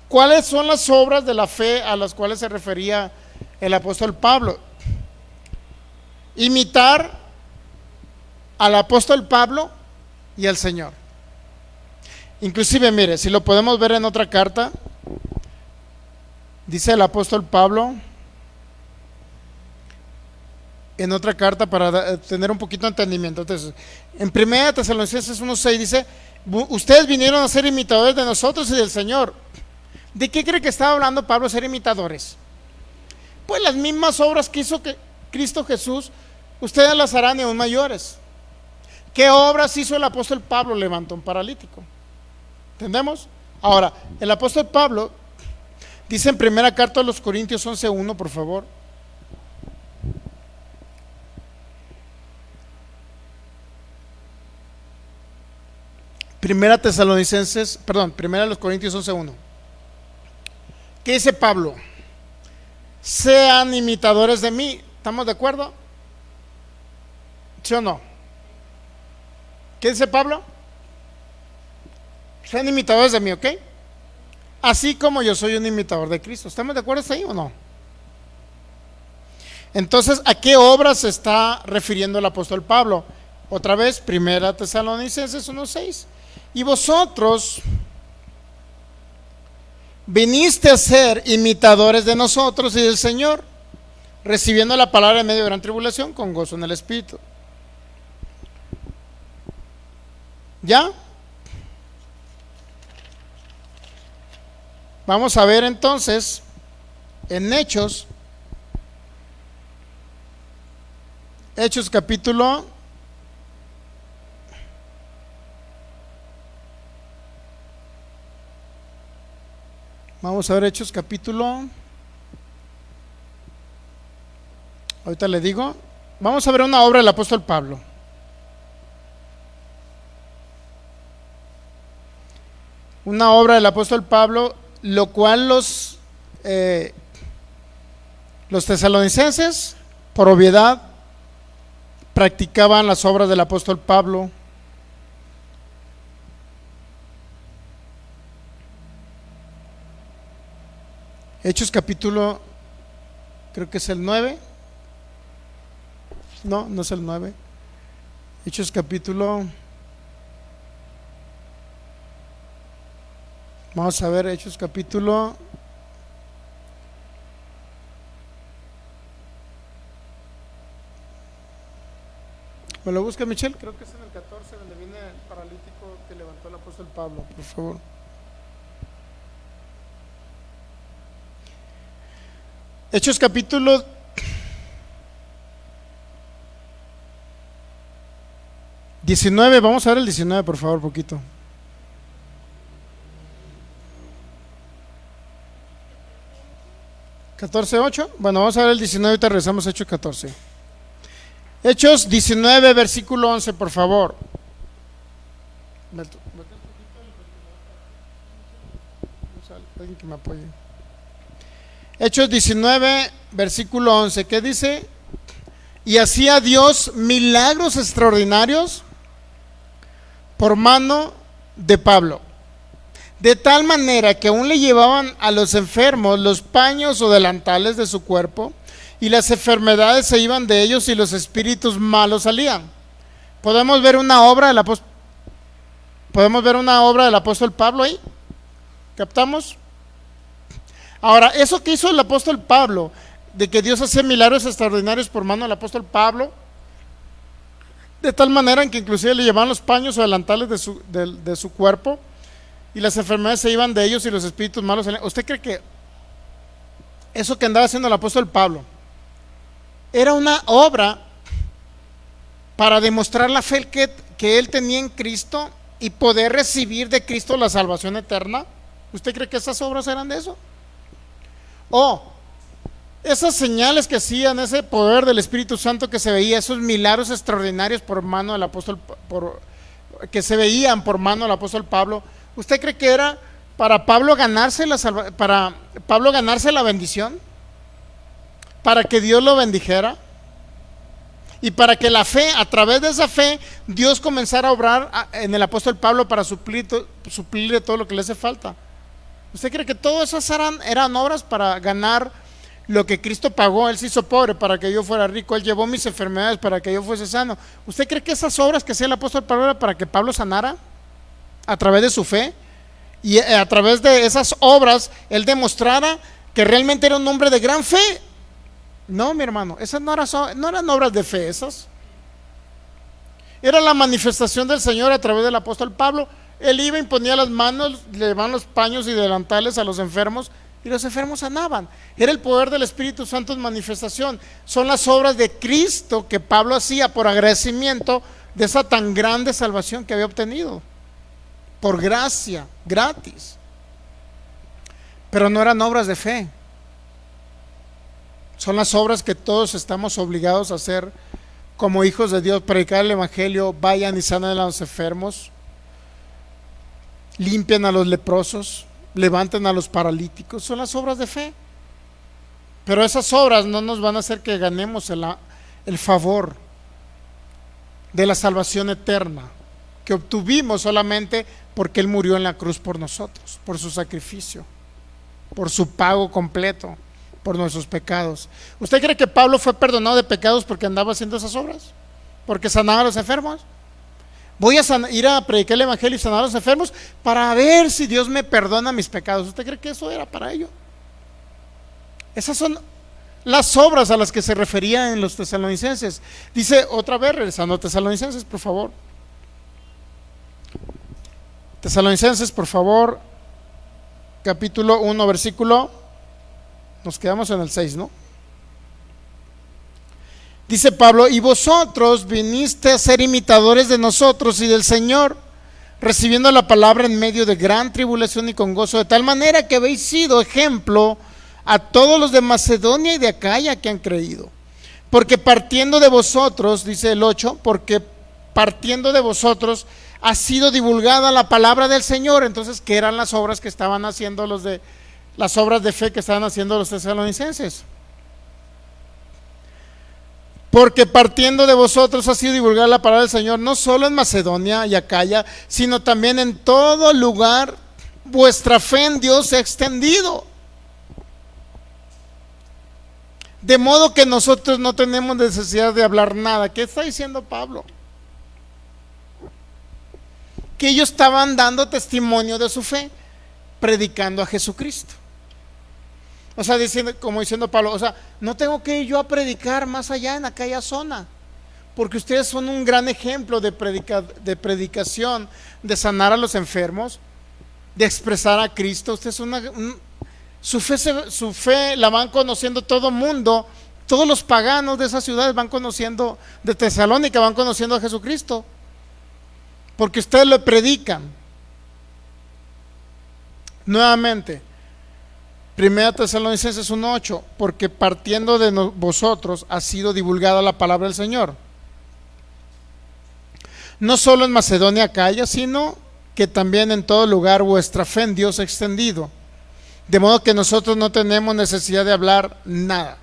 ¿cuáles son las obras de la fe a las cuales se refería el apóstol Pablo? Imitar al apóstol Pablo y al Señor. Inclusive, mire, si lo podemos ver en otra carta, dice el apóstol Pablo, en otra carta para tener un poquito de entendimiento. Entonces, en 1 Tesalonicenses 1:6 dice, ustedes vinieron a ser imitadores de nosotros y del Señor. ¿De qué cree que estaba hablando Pablo ser imitadores? Pues las mismas obras que hizo Cristo Jesús, ustedes las harán y aún mayores. ¿Qué obras hizo el apóstol Pablo? Levantó un paralítico. ¿Entendemos? Ahora, el apóstol Pablo dice en primera carta a los Corintios 11:1, por favor. Primera de los Corintios 11:1. ¿Qué dice Pablo? Sean imitadores de mí. ¿Estamos de acuerdo? ¿Sí o no? ¿Qué dice Pablo? Sean imitadores de mí, ¿ok? Así como yo soy un imitador de Cristo. ¿Estamos de acuerdo hasta ahí o no? Entonces, ¿a qué obras se está refiriendo el apóstol Pablo? Otra vez, 1 Tesalonicenses 1:6. Y vosotros viniste a ser imitadores de nosotros y del Señor, recibiendo la palabra en medio de gran tribulación con gozo en el Espíritu. ¿Ya? Vamos a ver entonces en Hechos capítulo 8. Ahorita le digo. Vamos a ver una obra del apóstol Pablo. Una obra del apóstol Pablo, lo cual los tesalonicenses, por obviedad, practicaban las obras del apóstol Pablo. Hechos capítulo, creo que es el 9. No, no es el 9. Hechos capítulo Vamos a ver Hechos capítulo. ¿Me lo busca Michelle? Creo que es en el 14 donde viene el paralítico que levantó el apóstol Pablo, por favor. Hechos capítulo 19, vamos a ver el 19 por favor, poquito. ¿14:8? Bueno, vamos a ver el 19 y te regresamos a Hechos 14. Hechos 19, versículo 11, por favor. Alguien que me apoye. Hechos 19, versículo 11, ¿qué dice? Y hacía Dios milagros extraordinarios por mano de Pablo, de tal manera que aún le llevaban a los enfermos los paños o delantales de su cuerpo, y las enfermedades se iban de ellos y los espíritus malos salían. Podemos ver una obra del apóstol Pablo ahí. ¿Captamos? Ahora, eso que hizo el apóstol Pablo, de que Dios hacía milagros extraordinarios por mano del apóstol Pablo, de tal manera en que inclusive le llevaban los paños o delantales de su cuerpo, y las enfermedades se iban de ellos y los espíritus malos salían. ¿Usted cree que eso que andaba haciendo el apóstol Pablo era una obra para demostrar la fe que él tenía en Cristo y poder recibir de Cristo la salvación eterna? ¿Usted cree que esas obras eran de eso? ¿O esas señales que hacían, ese poder del Espíritu Santo que se veía, esos milagros extraordinarios por mano del apóstol, que se veían por mano del apóstol Pablo, ¿usted cree que era para Pablo ganarse la bendición? ¿Para que Dios lo bendijera? Y para que la fe, a través de esa fe, Dios comenzara a obrar en el apóstol Pablo para suplirle todo lo que le hace falta. ¿Usted cree que todas esas eran obras para ganar lo que Cristo pagó? Él se hizo pobre para que yo fuera rico, Él llevó mis enfermedades para que yo fuese sano. ¿Usted cree que esas obras que hacía el apóstol Pablo era para que Pablo sanara a través de su fe? Y a través de esas obras Él demostrara que realmente era un hombre de gran fe. No, mi hermano, esas no eran obras de fe, esas. Era la manifestación del Señor a través del apóstol Pablo. Él iba, imponía las manos, le llevaban los paños y delantales a los enfermos y los enfermos sanaban. Era el poder del Espíritu Santo en manifestación. Son las obras de Cristo que Pablo hacía por agradecimiento de esa tan grande salvación que había obtenido. Por gracia, gratis. Pero no eran obras de fe. Son las obras que todos estamos obligados a hacer como hijos de Dios: predicar el evangelio, vayan y sanen a los enfermos, limpian a los leprosos, levanten a los paralíticos. Son las obras de fe. Pero esas obras no nos van a hacer que ganemos el favor de la salvación eterna que obtuvimos solamente porque Él murió en la cruz por nosotros, por su sacrificio, por su pago completo por nuestros pecados. ¿Usted cree que Pablo fue perdonado de pecados porque andaba haciendo esas obras? ¿Porque sanaba a los enfermos? Voy a ir a predicar el evangelio y sanar a los enfermos para ver si Dios me perdona mis pecados. ¿Usted cree que eso era para ello? Esas son las obras a las que se refería en los tesalonicenses. Dice otra vez, regresando a Tesalonicenses, por favor. Tesalonicenses, por favor, capítulo 1, versículo, nos quedamos en el 6, ¿no? Dice Pablo: y vosotros viniste a ser imitadores de nosotros y del Señor, recibiendo la palabra en medio de gran tribulación y con gozo, de tal manera que habéis sido ejemplo a todos los de Macedonia y de Acaya que han creído. Porque partiendo de vosotros, dice el 8, porque partiendo de vosotros ha sido divulgada la palabra del Señor. Entonces, ¿qué eran las obras que estaban haciendo las obras de fe que estaban haciendo los tesalonicenses? Porque partiendo de vosotros ha sido divulgada la palabra del Señor, no solo en Macedonia y Acaya, sino también en todo lugar. Vuestra fe en Dios se ha extendido, de modo que nosotros no tenemos necesidad de hablar nada. ¿Qué está diciendo Pablo? Que ellos estaban dando testimonio de su fe, predicando a Jesucristo. O sea, como diciendo Pablo, o sea, no tengo que ir yo a predicar más allá en aquella zona, porque ustedes son un gran ejemplo de predicación, de sanar a los enfermos, de expresar a Cristo. Ustedes son su fe la van conociendo todo el mundo. Todos los paganos de esas ciudades van conociendo, de Tesalónica van conociendo a Jesucristo, porque ustedes lo predican. Nuevamente, 1 Tesalonicenses 1:8, porque partiendo de vosotros ha sido divulgada la palabra del Señor, no solo en Macedonia, Acaya, sino que también en todo lugar vuestra fe en Dios ha extendido, de modo que nosotros no tenemos necesidad de hablar nada.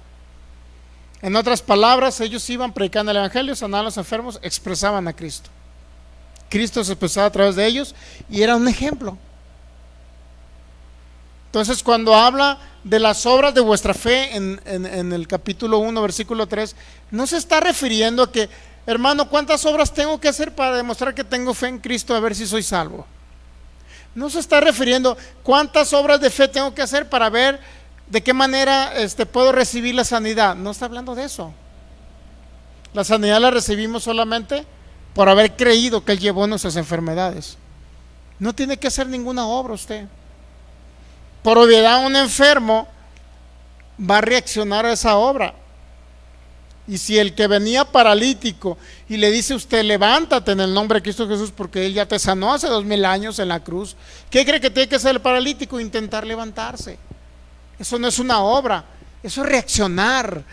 En otras palabras, ellos iban predicando el evangelio, sanaban a los enfermos, expresaban a Cristo. Cristo se expresaba a través de ellos y era un ejemplo. Entonces, cuando habla de las obras de vuestra fe en el capítulo 1, versículo 3, no se está refiriendo a que, hermano, ¿cuántas obras tengo que hacer para demostrar que tengo fe en Cristo a ver si soy salvo? No se está refiriendo cuántas obras de fe tengo que hacer para ver de qué manera puedo recibir la sanidad. No está hablando de eso. La sanidad la recibimos solamente por haber creído que Él llevó nuestras enfermedades. No tiene que hacer ninguna obra usted. Por obviedad, un enfermo va a reaccionar a esa obra. Y si el que venía paralítico y le dice a usted, levántate en el nombre de Cristo Jesús, porque Él ya te sanó hace 2000 años en la cruz, ¿qué cree que tiene que hacer el paralítico? Intentar levantarse. Eso no es una obra, eso es reaccionar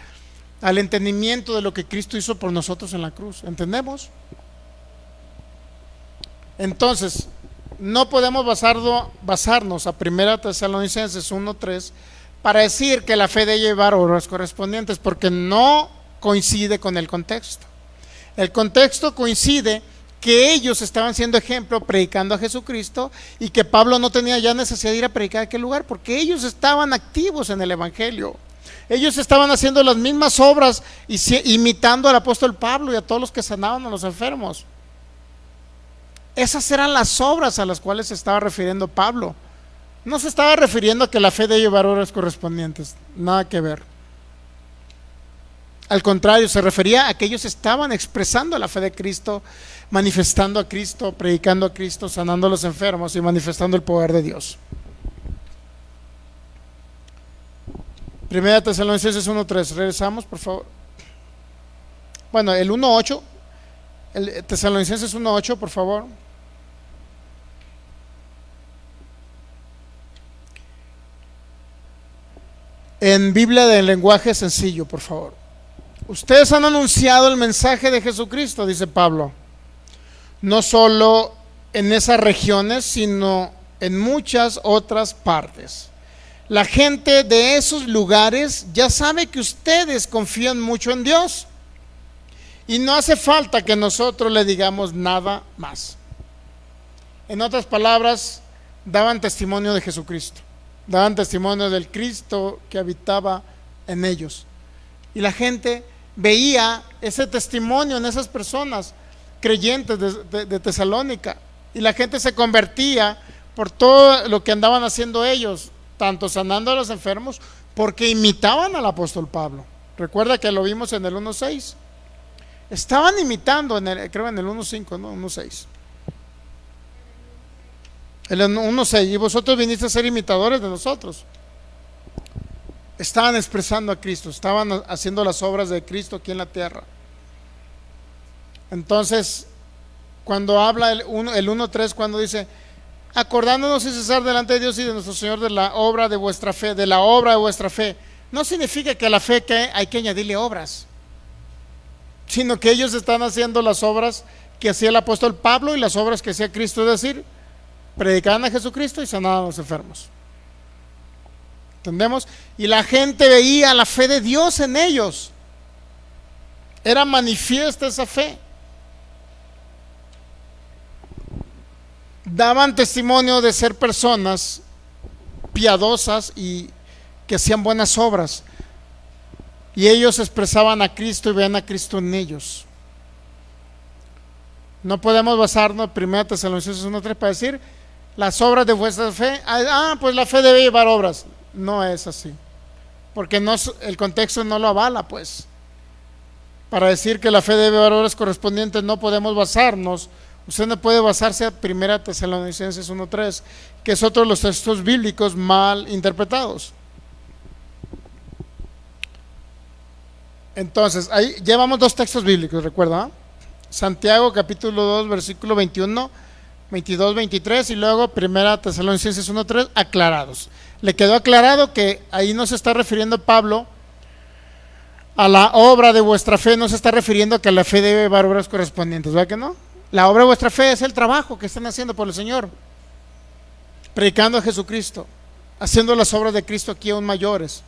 al entendimiento de lo que Cristo hizo por nosotros en la cruz. ¿Entendemos? Entonces, no podemos basarnos a 1 Tesalonicenses 1:3 para decir que la fe debe llevar obras correspondientes, porque no coincide con el contexto. El contexto coincide que ellos estaban siendo ejemplo predicando a Jesucristo y que Pablo no tenía ya necesidad de ir a predicar a aquel lugar, porque ellos estaban activos en el evangelio. Ellos estaban haciendo las mismas obras imitando al apóstol Pablo y a todos los que sanaban a los enfermos. Esas eran las obras a las cuales se estaba refiriendo Pablo. No se estaba refiriendo a que la fe debe llevar obras correspondientes, nada que ver. Al contrario, se refería a que ellos estaban expresando la fe de Cristo, manifestando a Cristo, predicando a Cristo, sanando a los enfermos y manifestando el poder de Dios. 1 Tesalonicenses 1:3, regresamos por favor. Bueno, el 1:8, el Tesalonicenses 1:8, por favor. En Biblia de lenguaje sencillo, por favor. Ustedes han anunciado el mensaje de Jesucristo, dice Pablo, no solo en esas regiones, sino en muchas otras partes. La gente de esos lugares ya sabe que ustedes confían mucho en Dios y no hace falta que nosotros le digamos nada más. En otras palabras, daban testimonio de Jesucristo, daban testimonio del Cristo que habitaba en ellos. Y la gente veía ese testimonio en esas personas creyentes de Tesalónica, y la gente se convertía por todo lo que andaban haciendo ellos, tanto sanando a los enfermos, porque imitaban al apóstol Pablo. Recuerda que lo vimos en el 1:6. Estaban imitando, creo en el 1:5, ¿no? 1:6. El 1:6, y vosotros viniste a ser imitadores de nosotros. Estaban expresando a Cristo, estaban haciendo las obras de Cristo aquí en la tierra. Entonces, cuando habla el 1:3, cuando dice, acordándonos sin cesar delante de Dios y de nuestro Señor de la obra de vuestra fe, no significa que a la fe hay que añadirle obras, sino que ellos están haciendo las obras que hacía el apóstol Pablo y las obras que hacía Cristo, es decir, predicaban a Jesucristo y sanaban a los enfermos. ¿Entendemos? Y la gente veía la fe de Dios en ellos. Era manifiesta esa fe. Daban testimonio de ser personas piadosas y que hacían buenas obras. Y ellos expresaban a Cristo y veían a Cristo en ellos. No podemos basarnos en 1 Tesalonicenses 1:3 para decir las obras de vuestra fe. Pues la fe debe llevar obras. No es así, porque no, el contexto no lo avala, pues. Para decir que la fe debe llevar obras correspondientes no podemos basarnos. Usted no puede basarse a 1 Tesalonicenses 1:3, que es otro de los textos bíblicos mal interpretados. Entonces, ahí llevamos dos textos bíblicos, recuerda, ¿eh? Santiago capítulo 2 versículo 21, 22, 23 y luego 1 Tesalonicenses 1:3 aclarados. Le quedó aclarado que ahí no se está refiriendo Pablo a la obra de vuestra fe, no se está refiriendo a que la fe debe llevar obras correspondientes, ¿verdad que no? La obra de vuestra fe es el trabajo que están haciendo por el Señor, predicando a Jesucristo, haciendo las obras de Cristo aquí aún mayores,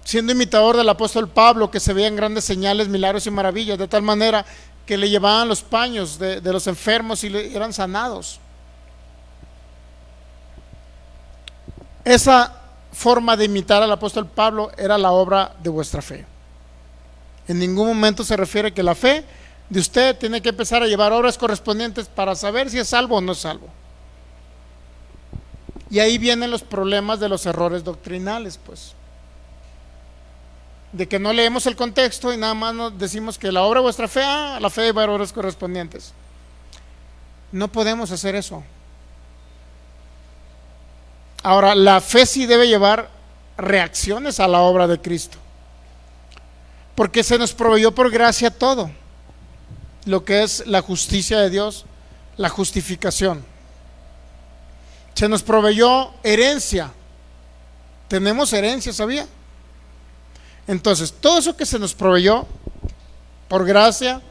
siendo imitador del apóstol Pablo, que se veían grandes señales, milagros y maravillas, de tal manera que le llevaban los paños de los enfermos y eran sanados. Esa forma de imitar al apóstol Pablo era la obra de vuestra fe. En ningún momento se refiere que la fe de usted tiene que empezar a llevar obras correspondientes para saber si es salvo o no es salvo. Y ahí vienen los problemas de los errores doctrinales, pues, de que no leemos el contexto y nada más nos decimos que la obra de vuestra fe, la fe debe llevar obras correspondientes. No podemos hacer eso. Ahora, la fe sí debe llevar reacciones a la obra de Cristo, porque se nos proveyó por gracia todo lo que es la justicia de Dios, la justificación. Se nos proveyó herencia. Tenemos herencia, ¿sabía? Entonces, todo eso que se nos proveyó por gracia,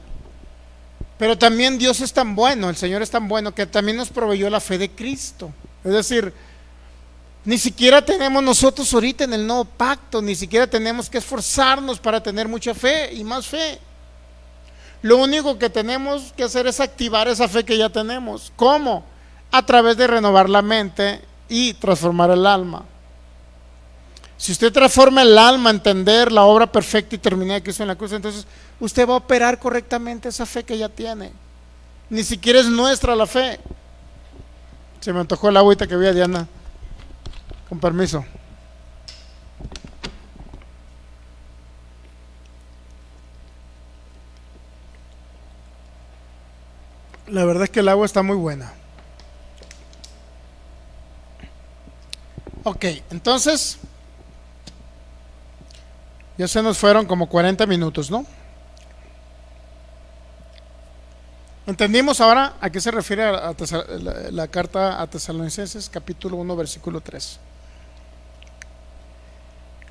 pero también Dios es tan bueno, el Señor es tan bueno, que también nos proveyó la fe de Cristo. Es decir, ni siquiera tenemos nosotros ahorita en el nuevo pacto, ni siquiera tenemos que esforzarnos para tener mucha fe y más fe. Lo único que tenemos que hacer es activar esa fe que ya tenemos. ¿Cómo? A través de renovar la mente y transformar el alma. Si usted transforma el alma a entender la obra perfecta y terminada de Cristo en la cruz, entonces usted va a operar correctamente esa fe que ya tiene. Ni siquiera es nuestra la fe. Se me antojó el agüita que vi a Diana. Con permiso. La verdad es que el agua está muy buena. Ok, entonces ya se nos fueron como 40 minutos, ¿no? ¿Entendimos ahora a qué se refiere la carta a Tesalonicenses, capítulo 1, versículo 3?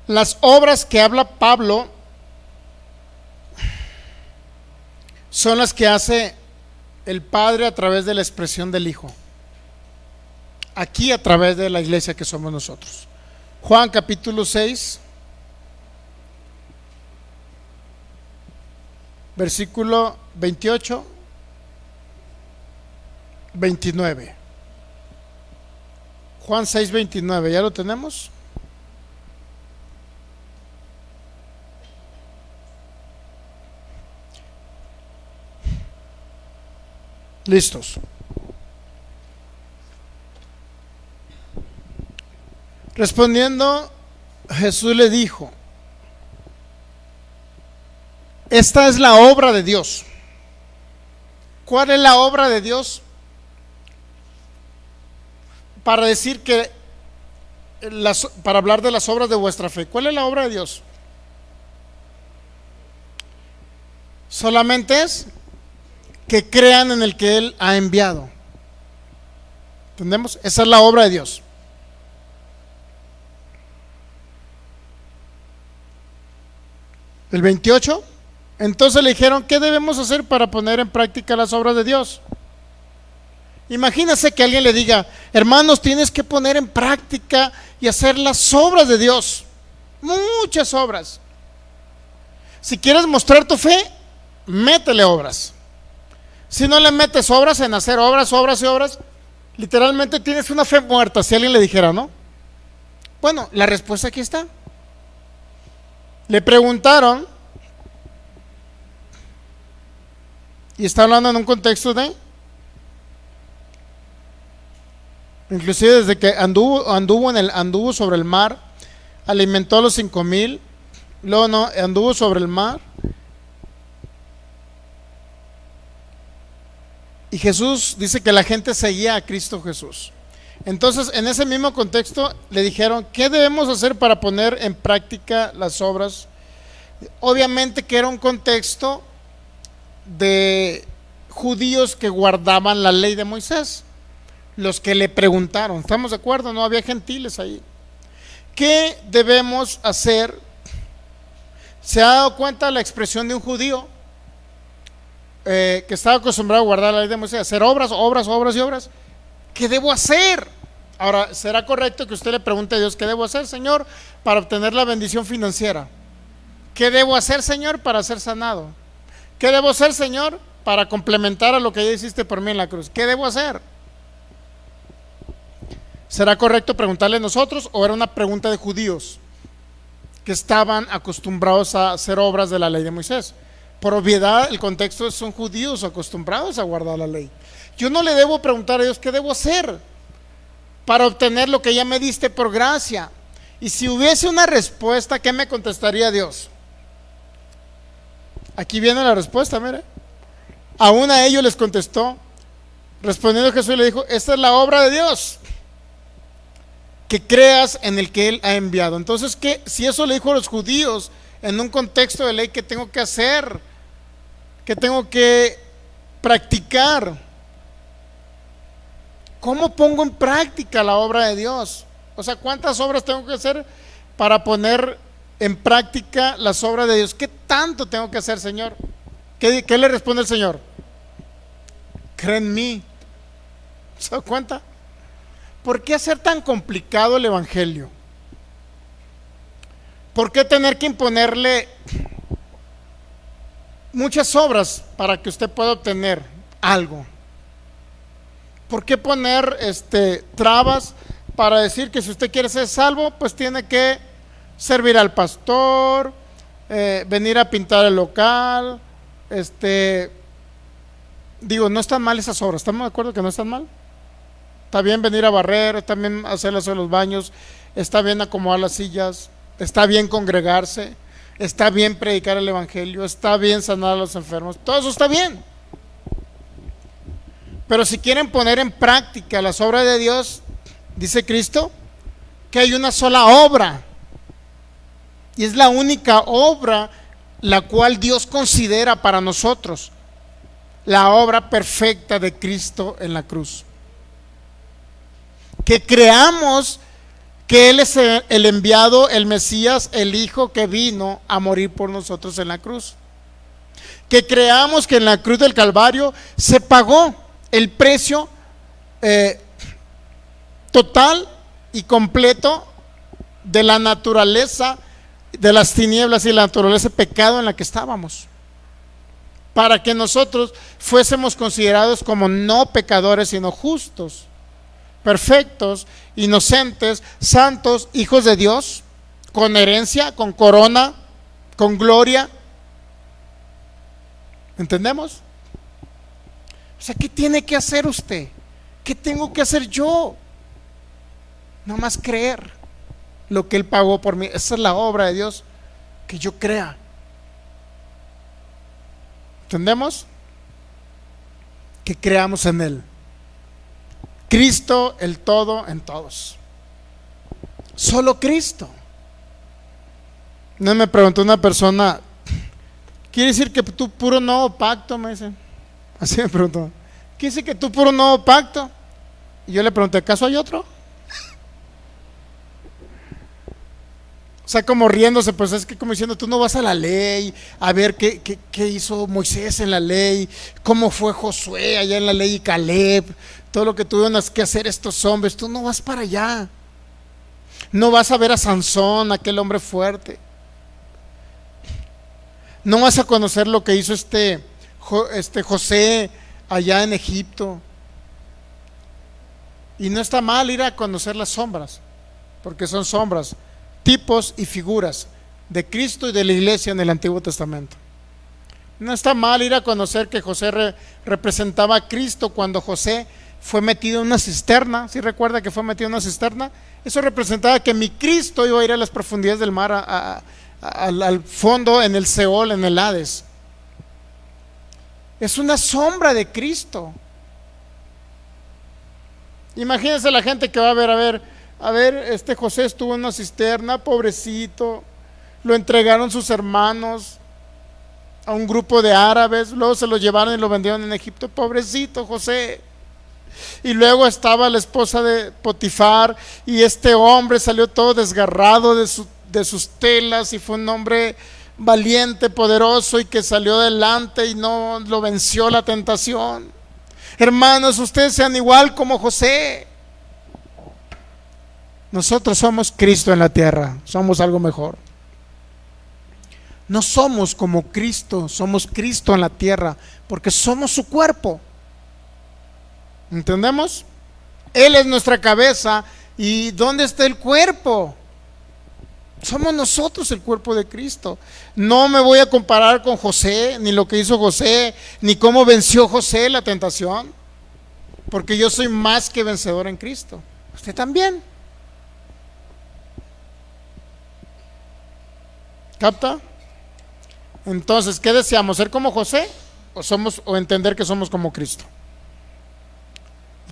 Las obras que habla Pablo son las que hace el Padre a través de la expresión del Hijo, aquí a través de la iglesia que somos nosotros. Juan capítulo 6, versículo 28, 29. Juan 6, 29, ¿ya lo tenemos? Listos. Respondiendo, Jesús le dijo: esta es la obra de Dios. ¿Cuál es la obra de Dios? Para decir que para hablar de las obras de vuestra fe, ¿cuál es la obra de Dios? Solamente es que crean en el que Él ha enviado. ¿Entendemos? Esa es la obra de Dios. El 28. Entonces le dijeron: ¿qué debemos hacer para poner en práctica las obras de Dios? Imagínese que alguien le diga: hermanos, tienes que poner en práctica y hacer las obras de Dios. Muchas obras. Si quieres mostrar tu fe, métele obras. Si no le metes obras en hacer obras, obras y obras, literalmente tienes una fe muerta, si alguien le dijera, ¿no? Bueno, la respuesta aquí está. Le preguntaron, y está hablando en un contexto de Inclusive desde que anduvo sobre el mar, alimentó a los 5,000, luego no, anduvo sobre el mar. Y Jesús dice que la gente seguía a Cristo Jesús. Entonces, en ese mismo contexto le dijeron, ¿qué debemos hacer para poner en práctica las obras? Obviamente que era un contexto de judíos que guardaban la ley de Moisés, los que le preguntaron, ¿estamos de acuerdo? No había gentiles ahí. ¿Qué debemos hacer? ¿Se ha dado cuenta la expresión de un judío que estaba acostumbrado a guardar la ley de Moisés? Hacer obras, obras, obras y obras. ¿Qué debo hacer? Ahora, ¿será correcto que usted le pregunte a Dios, ¿qué debo hacer, Señor, para obtener la bendición financiera? ¿Qué debo hacer, Señor, para ser sanado? ¿Qué debo hacer, Señor, para complementar a lo que ya hiciste por mí en la cruz? ¿Qué debo hacer? ¿Será correcto preguntarle nosotros o era una pregunta de judíos que estaban acostumbrados a hacer obras de la ley de Moisés? Por obviedad, el contexto son judíos acostumbrados a guardar la ley. Yo no le debo preguntar a Dios, ¿qué debo hacer para obtener lo que ya me diste por gracia? Y si hubiese una respuesta, ¿qué me contestaría Dios? Aquí viene la respuesta, mire. Aún a ellos les contestó, respondiendo Jesús le dijo, esta es la obra de Dios, que creas en el que Él ha enviado. Entonces, ¿qué? Si eso le dijo a los judíos en un contexto de ley, ¿qué tengo que hacer? ¿Qué tengo que practicar? ¿Cómo pongo en práctica la obra de Dios? O sea, ¿cuántas obras tengo que hacer para poner en práctica las obras de Dios? ¿Qué tanto tengo que hacer, Señor? ¿Qué le responde el Señor? Cree en mí. ¿Se da cuenta? ¿Por qué hacer tan complicado el evangelio? ¿Por qué tener que imponerle muchas obras para que usted pueda obtener algo? ¿Por qué poner trabas para decir que si usted quiere ser salvo, pues tiene que servir al pastor, venir a pintar el local? Digo, no están mal esas obras, ¿estamos de acuerdo que no están mal? Está bien venir a barrer, está bien hacer los baños, está bien acomodar las sillas, está bien congregarse, está bien predicar el evangelio, está bien sanar a los enfermos, todo eso está bien. Pero si quieren poner en práctica las obras de Dios, dice Cristo que hay una sola obra, y es la única obra la cual Dios considera para nosotros, la obra perfecta de Cristo en la cruz. Que creamos que Él es el enviado, el Mesías, el Hijo que vino a morir por nosotros en la cruz. Que creamos que en la cruz del Calvario se pagó el precio total y completo de la naturaleza de las tinieblas y la naturaleza de pecado en la que estábamos, para que nosotros fuésemos considerados como no pecadores, sino justos, perfectos, inocentes, santos, hijos de Dios, con herencia, con corona, con gloria. ¿Entendemos? O sea, ¿qué tiene que hacer usted? ¿Qué tengo que hacer yo? Nada más creer lo que Él pagó por mí. Esa es la obra de Dios, que yo crea. ¿Entendemos? Que creamos en Él. Cristo, el todo en todos. Solo Cristo. No, me preguntó una persona, ¿quiere decir que tú puro nuevo pacto? Me dicen. Así me preguntó. ¿Quiere decir que tú puro nuevo pacto? Y yo le pregunté, ¿acaso hay otro? O sea, como riéndose, pues es que como diciendo, tú no vas a la ley a ver qué hizo Moisés en la ley, cómo fue Josué allá en la ley y Caleb, todo lo que tuvieron que hacer estos hombres. Tú no vas para allá. No vas a ver a Sansón, aquel hombre fuerte. No vas a conocer lo que hizo José allá en Egipto. Y no está mal ir a conocer las sombras, porque son sombras, tipos y figuras de Cristo y de la iglesia en el Antiguo Testamento. No está mal ir a conocer que José representaba a Cristo cuando José fue metido en una cisterna. ¿Sí recuerda que fue metido en una cisterna? Eso representaba que mi Cristo iba a ir a las profundidades del mar, al fondo, en el Seol, en el Hades. Es una sombra de Cristo. Imagínense la gente que va a ver, este José estuvo en una cisterna, pobrecito, lo entregaron sus hermanos a un grupo de árabes, luego se lo llevaron y lo vendieron en Egipto, pobrecito José. Y luego estaba la esposa de Potifar, y este hombre salió todo desgarrado de sus telas, y fue un hombre valiente, poderoso, y que salió adelante y no lo venció la tentación. Hermanos, ustedes sean igual como José. Nosotros somos Cristo en la tierra, somos algo mejor. No somos como Cristo, somos Cristo en la tierra, porque somos su cuerpo. ¿Entendemos? Él es nuestra cabeza. ¿Y dónde está el cuerpo? Somos nosotros el cuerpo de Cristo. No me voy a comparar con José, ni lo que hizo José, ni cómo venció José la tentación, porque yo soy más que vencedor en Cristo. Usted también. ¿Capta? Entonces, ¿qué deseamos? ¿Ser como José o entender que somos como Cristo?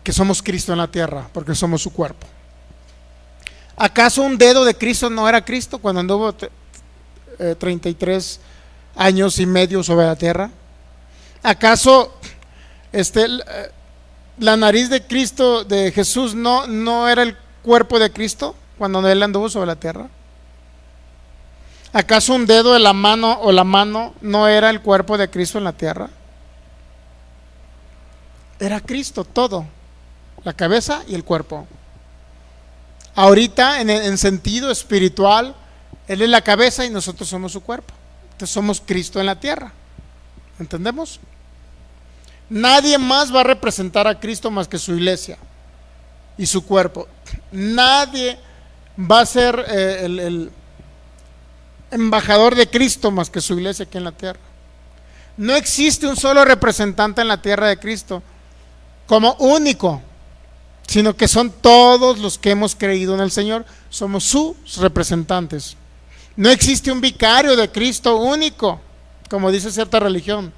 Que somos Cristo en la tierra, porque somos su cuerpo. ¿Acaso un dedo de Cristo no era Cristo cuando anduvo 33 años y medio sobre la tierra? ¿Acaso la nariz de Cristo, de Jesús, no era el cuerpo de Cristo cuando él anduvo sobre la tierra? ¿Acaso un dedo de la mano o la mano no era el cuerpo de Cristo en la tierra? Era Cristo todo, la cabeza y el cuerpo. Ahorita en sentido espiritual, Él es la cabeza y nosotros somos su cuerpo. Entonces somos Cristo en la tierra. ¿Entendemos? Nadie más va a representar a Cristo más que su iglesia y su cuerpo. Nadie va a ser el embajador de Cristo más que su iglesia aquí en la tierra. No existe un solo representante en la tierra de Cristo como único, sino que son todos los que hemos creído en el Señor, somos sus representantes. No existe un vicario de Cristo único, como dice cierta religión,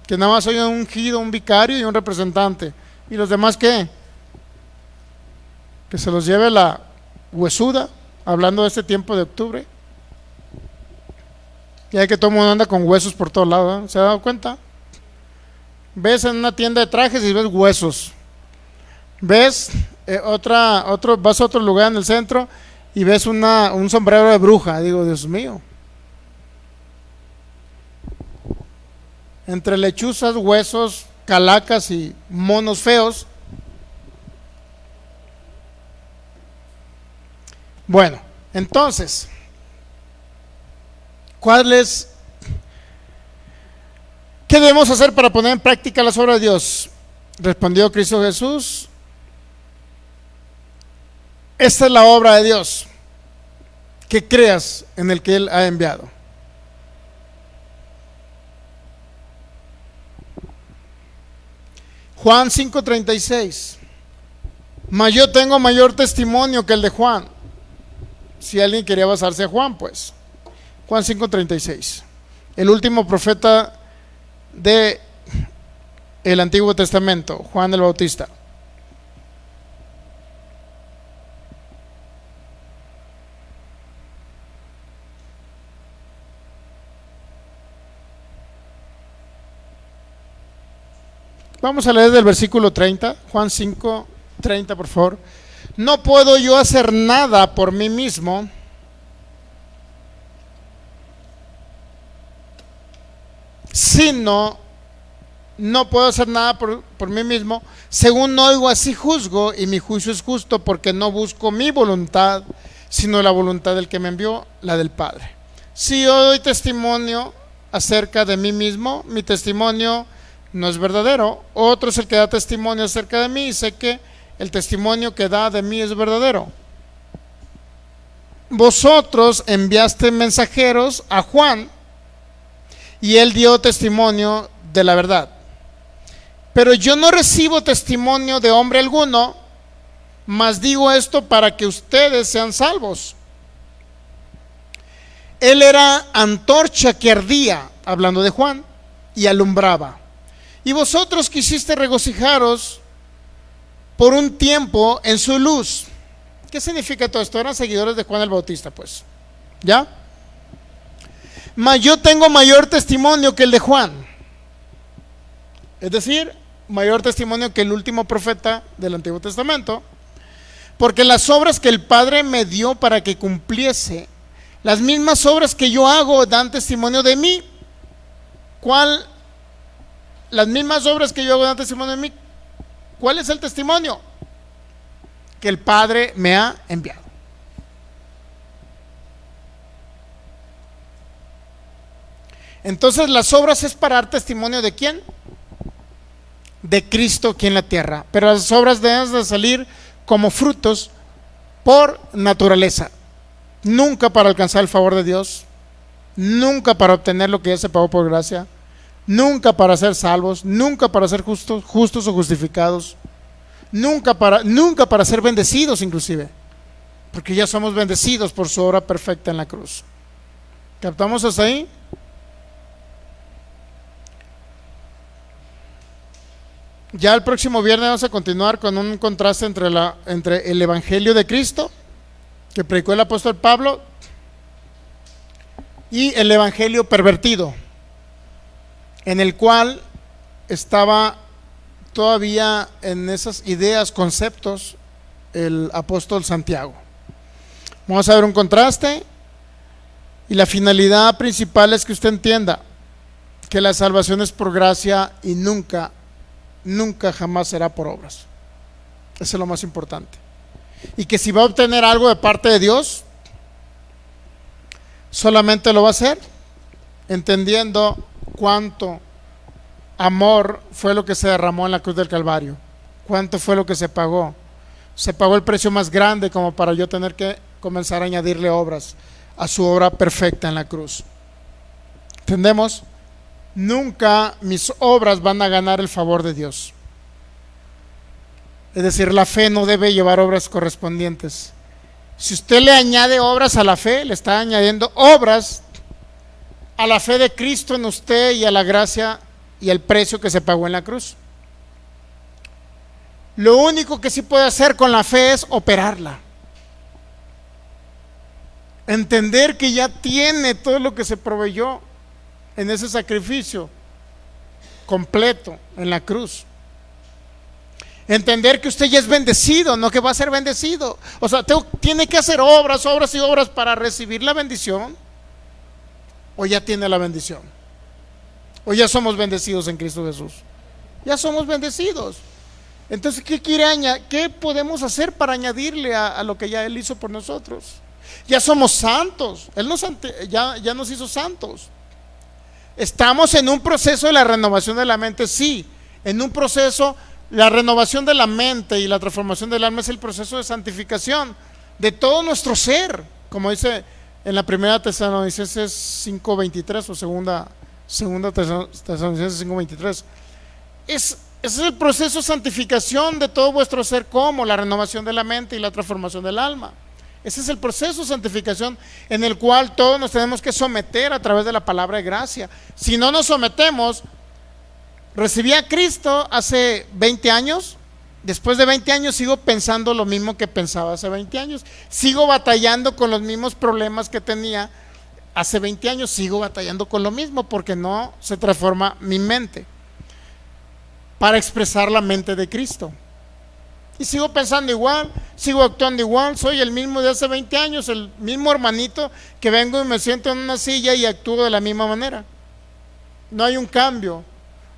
que nada más hay un ungido, un vicario y un representante. ¿Y los demás qué? Que se los lleve la huesuda, hablando de este tiempo de octubre. Y hay que todo el mundo anda con huesos por todos lados, ¿eh? ¿Se ha dado cuenta? Ves en una tienda de trajes y ves huesos. Ves vas a otro lugar en el centro y ves un sombrero de bruja. Digo, Dios mío. Entre lechuzas, huesos, calacas y monos feos. Bueno, entonces, ¿qué debemos hacer para poner en práctica las obras de Dios? Respondió Cristo Jesús: esta es la obra de Dios, que creas en el que Él ha enviado. Juan 5:36. Mas yo tengo mayor testimonio que el de Juan. Si alguien quería basarse a Juan, pues Juan 5:36, el último profeta de el Antiguo Testamento, Juan el Bautista. Vamos a leer del versículo 30, Juan 5:30, por favor. No puedo yo hacer nada por mí mismo, no puedo hacer nada por mí mismo, según oigo así juzgo, y mi juicio es justo, porque no busco mi voluntad, sino la voluntad del que me envió, la del Padre. Si yo doy testimonio acerca de mí mismo, mi testimonio no es verdadero. Otro es el que da testimonio acerca de mí, y sé que el testimonio que da de mí es verdadero. Vosotros enviaste mensajeros a Juan, y él dio testimonio de la verdad. Pero yo no recibo testimonio de hombre alguno, mas digo esto para que ustedes sean salvos. Él era antorcha que ardía, hablando de Juan, y alumbraba. Y vosotros quisiste regocijaros por un tiempo en su luz. ¿Qué significa todo esto? Eran seguidores de Juan el Bautista, pues. ¿Ya? Mas yo tengo mayor testimonio que el de Juan. Es decir, mayor testimonio que el último profeta del Antiguo Testamento. Porque las obras que el Padre me dio para que cumpliese, las mismas obras que yo hago dan testimonio de mí. Las mismas obras que yo hago dan testimonio de mí. ¿Cuál es el testimonio? Que el Padre me ha enviado. Entonces las obras es para dar testimonio ¿de quién? De Cristo aquí en la tierra. Pero las obras deben de salir como frutos por naturaleza. Nunca para alcanzar el favor de Dios, nunca para obtener lo que ya se pagó por gracia, nunca para ser salvos, nunca para ser justos o justificados, nunca para ser bendecidos inclusive, porque ya somos bendecidos por su obra perfecta en la cruz. ¿Captamos hasta ahí? Ya el próximo viernes vamos a continuar con un contraste entre el Evangelio de Cristo que predicó el apóstol Pablo y el evangelio pervertido, en el cual estaba todavía en esas ideas, conceptos, el apóstol Santiago. Vamos a ver un contraste, y la finalidad principal es que usted entienda que la salvación es por gracia y nunca jamás será por obras. Eso es lo más importante. Y que si va a obtener algo de parte de Dios, solamente lo va a hacer entendiendo cuánto amor fue lo que se derramó en la cruz del Calvario, cuánto fue lo que se pagó. Se pagó el precio más grande como para yo tener que comenzar a añadirle obras a su obra perfecta en la cruz. ¿Entendemos? Nunca mis obras van a ganar el favor de Dios. Es decir, la fe no debe llevar obras correspondientes. Si usted le añade obras a la fe, le está añadiendo obras a la fe de Cristo en usted y a la gracia y el precio que se pagó en la cruz. Lo único que sí puede hacer con la fe es operarla. Entender que ya tiene todo lo que se proveyó en ese sacrificio completo en la cruz. Entender que usted ya es bendecido, no que va a ser bendecido. O sea, tiene que hacer obras y obras para recibir la bendición. O ya tiene la bendición. O ya somos bendecidos en Cristo Jesús. Ya somos bendecidos. Entonces, ¿qué podemos hacer para añadirle a lo que ya Él hizo por nosotros? Ya somos santos. Él ya nos hizo santos. Estamos en un proceso de la renovación de la mente, sí. En un proceso. La renovación de la mente y la transformación del alma es el proceso de santificación de todo nuestro ser, como dice en la primera Tesalonicenses 5:23 o segunda Tesalonicenses 5:23. Ese es el proceso de santificación de todo vuestro ser, como la renovación de la mente y la transformación del alma. Ese es el proceso de santificación en el cual todos nos tenemos que someter a través de la palabra de gracia. Si no nos sometemos, recibí a Cristo hace 20 años, después de 20 años sigo pensando lo mismo que pensaba hace 20 años, sigo batallando con los mismos problemas que tenía hace 20 años, sigo batallando con lo mismo porque no se transforma mi mente para expresar la mente de Cristo. Y sigo pensando igual, sigo actuando igual, soy el mismo de hace 20 años, el mismo hermanito que vengo y me siento en una silla y actúo de la misma manera. No hay un cambio.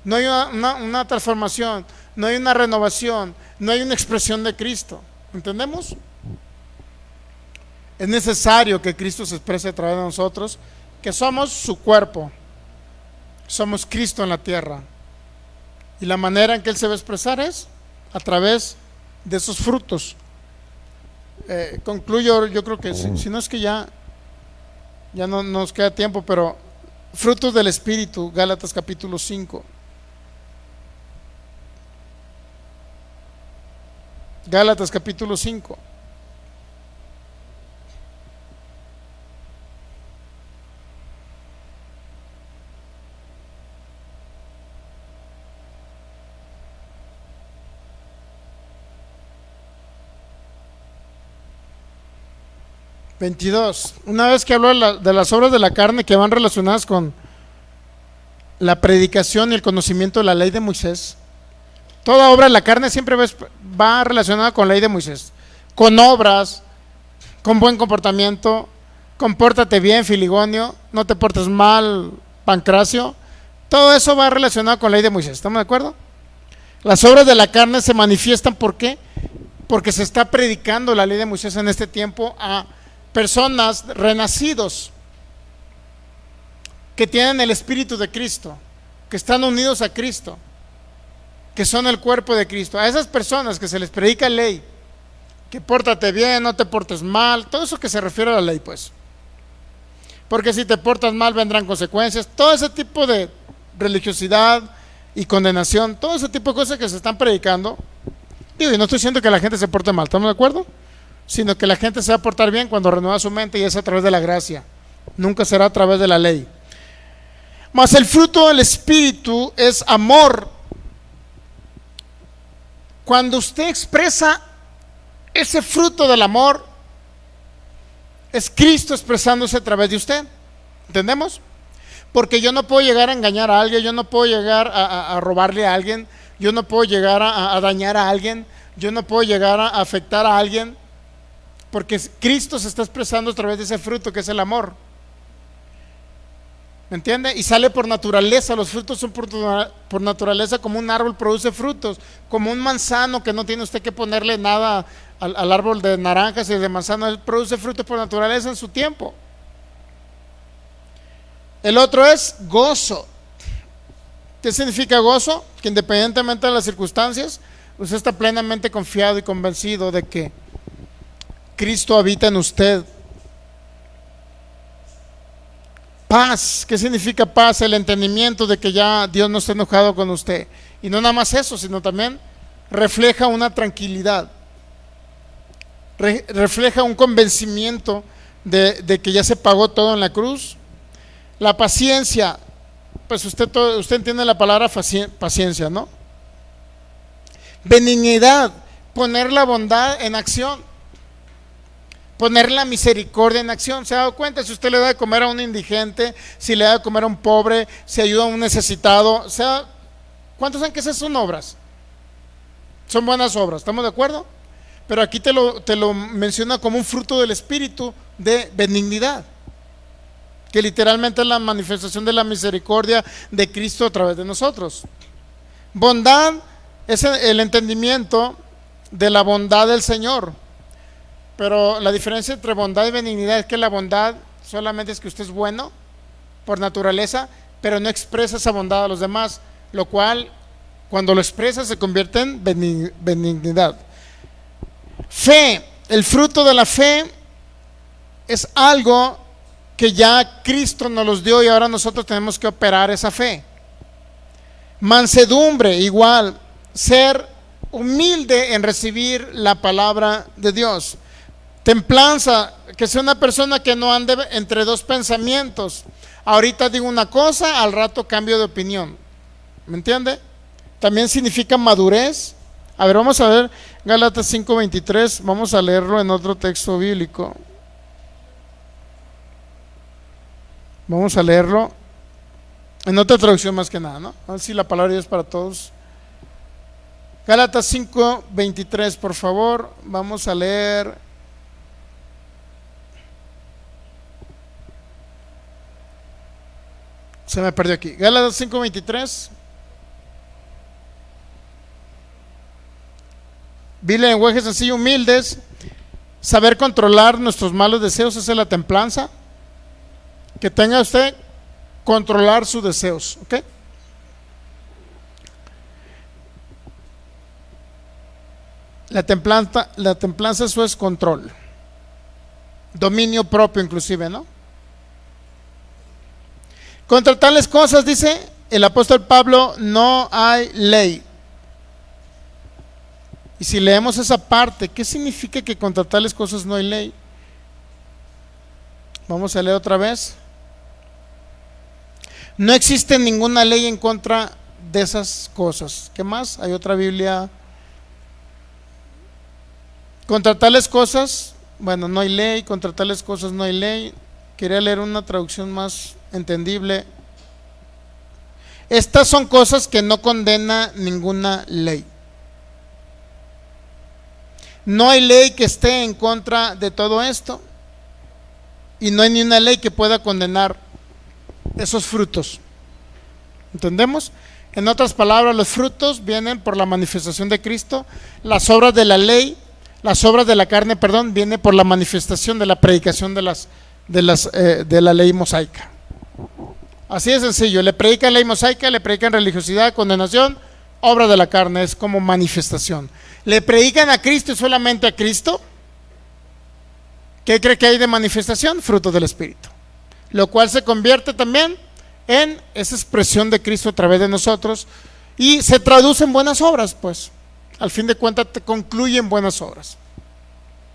No hay una transformación, no hay una renovación, no hay una expresión de Cristo. ¿Entendemos? Es necesario que Cristo se exprese a través de nosotros, que somos su cuerpo, somos Cristo en la tierra. Y la manera en que Él se va a expresar es a través de esos frutos. Concluyo, yo creo que si no es que ya no nos queda tiempo, pero frutos del Espíritu, Gálatas capítulo 5. Gálatas capítulo 5. Una vez que habló de las obras de la carne que van relacionadas con la predicación y el conocimiento de la ley de Moisés, toda obra de la carne siempre va relacionada con la ley de Moisés, con obras, con buen comportamiento. Compórtate bien, Filigonio, no te portes mal, Pancracio. Todo eso va relacionado con la ley de Moisés, ¿estamos de acuerdo? Las obras de la carne se manifiestan, ¿por qué? Porque se está predicando la ley de Moisés en este tiempo a personas renacidos que tienen el Espíritu de Cristo, que están unidos a Cristo, que son el cuerpo de Cristo. A esas personas que se les predica ley, que pórtate bien, no te portes mal, todo eso que se refiere a la ley, pues, porque si te portas mal vendrán consecuencias, todo ese tipo de religiosidad y condenación, todo ese tipo de cosas que se están predicando. Digo, y no estoy diciendo que la gente se porte mal, ¿estamos de acuerdo? Sino que la gente se va a portar bien cuando renueva su mente, y es a través de la gracia, nunca será a través de la ley. Mas el fruto del Espíritu es amor. Cuando usted expresa ese fruto del amor, es Cristo expresándose a través de usted. ¿Entendemos? Porque yo no puedo llegar a engañar a alguien, yo no puedo llegar a robarle a alguien, yo no puedo llegar a dañar a alguien, yo no puedo llegar a afectar a alguien, porque Cristo se está expresando a través de ese fruto que es el amor. ¿Me entiende? Y sale por naturaleza. Los frutos son por naturaleza, como un árbol produce frutos, como un manzano que no tiene usted que ponerle nada al árbol de naranjas y de manzano, produce frutos por naturaleza en su tiempo. El otro es gozo. ¿Qué significa gozo? Que independientemente de las circunstancias, usted está plenamente confiado y convencido de que Cristo habita en usted. Paz. ¿Qué significa paz? El entendimiento de que ya Dios no está enojado con usted. Y no nada más eso, sino también refleja una tranquilidad, refleja un convencimiento de que ya se pagó todo en la cruz. La paciencia, pues usted entiende la palabra paciencia, ¿no? Benignidad, poner la bondad en acción, poner la misericordia en acción. ¿Se ha dado cuenta? Si usted le da de comer a un indigente, si le da de comer a un pobre, si ayuda a un necesitado, ¿cuántos saben que esas son obras? Son buenas obras, ¿estamos de acuerdo? Pero aquí te lo menciona como un fruto del Espíritu de benignidad, que literalmente es la manifestación de la misericordia de Cristo a través de nosotros. Bondad es el entendimiento de la bondad del Señor. Pero la diferencia entre bondad y benignidad es que la bondad solamente es que usted es bueno por naturaleza, pero no expresa esa bondad a los demás, lo cual cuando lo expresa se convierte en benignidad. Fe, el fruto de la fe es algo que ya Cristo nos los dio y ahora nosotros tenemos que operar esa fe. Mansedumbre, igual, ser humilde en recibir la palabra de Dios. Templanza, que sea una persona que no ande entre dos pensamientos. Ahorita digo una cosa, al rato cambio de opinión. ¿Me entiende? También significa madurez. A ver, vamos a ver Gálatas 5:23, vamos a leerlo en otro texto bíblico. Vamos a leerlo en otra traducción más que nada, ¿no? A ver si la palabra de Dios es para todos. Gálatas 5:23, por favor, vamos a leer. Se me perdió aquí. Gálatas 5:23. Biblia en lenguaje sencillo, humildes. Saber controlar nuestros malos deseos, esa es la templanza. Que tenga usted controlar sus deseos, ¿ok? La templanza eso es control, dominio propio inclusive, ¿no? Contra tales cosas, dice el apóstol Pablo, no hay ley. Y si leemos esa parte, ¿qué significa que contra tales cosas no hay ley? Vamos a leer otra vez. No existe ninguna ley en contra de esas cosas. ¿Qué más? Hay otra Biblia. Contra tales cosas, bueno, no hay ley. Contra tales cosas no hay ley. Quería leer una traducción más entendible. Estas son cosas que no condena ninguna ley. No hay ley que esté en contra de todo esto. Y no hay ni una ley que pueda condenar esos frutos. ¿Entendemos? En otras palabras, los frutos vienen por la manifestación de Cristo. Las obras de la ley, las obras de la carne, perdón, vienen por la manifestación de la predicación de la ley mosaica. Así de sencillo. Le predican ley mosaica, le predican religiosidad, condenación, obra de la carne, es como manifestación. Le predican a Cristo y solamente a Cristo. ¿Qué cree que hay de manifestación? Fruto del Espíritu, lo cual se convierte también en esa expresión de Cristo a través de nosotros y se traduce en buenas obras, pues al fin de cuentas te concluyen buenas obras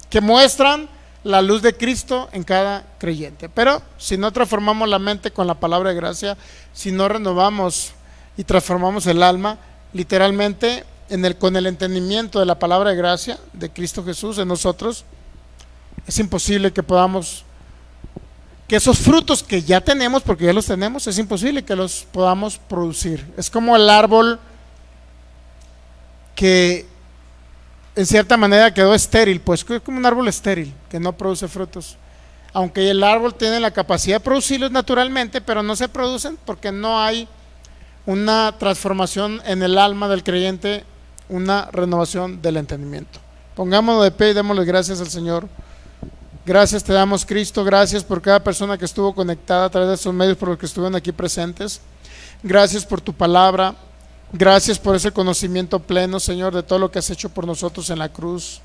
que muestran la luz de Cristo en cada creyente. Pero si no transformamos la mente con la palabra de gracia, si no renovamos y transformamos el alma, literalmente con el entendimiento de la palabra de gracia de Cristo Jesús en nosotros, es imposible que podamos, que esos frutos que ya tenemos, porque ya los tenemos, es imposible que los podamos producir. Es como el árbol que en cierta manera quedó estéril, pues es como un árbol estéril que no produce frutos. Aunque el árbol tiene la capacidad de producirlos naturalmente, pero no se producen porque no hay una transformación en el alma del creyente, una renovación del entendimiento. Pongámonos de pie y démosle gracias al Señor. Gracias te damos, Cristo. Gracias por cada persona que estuvo conectada a través de esos medios, por los que estuvieron aquí presentes. Gracias por tu palabra. Gracias por ese conocimiento pleno, Señor, de todo lo que has hecho por nosotros en la cruz.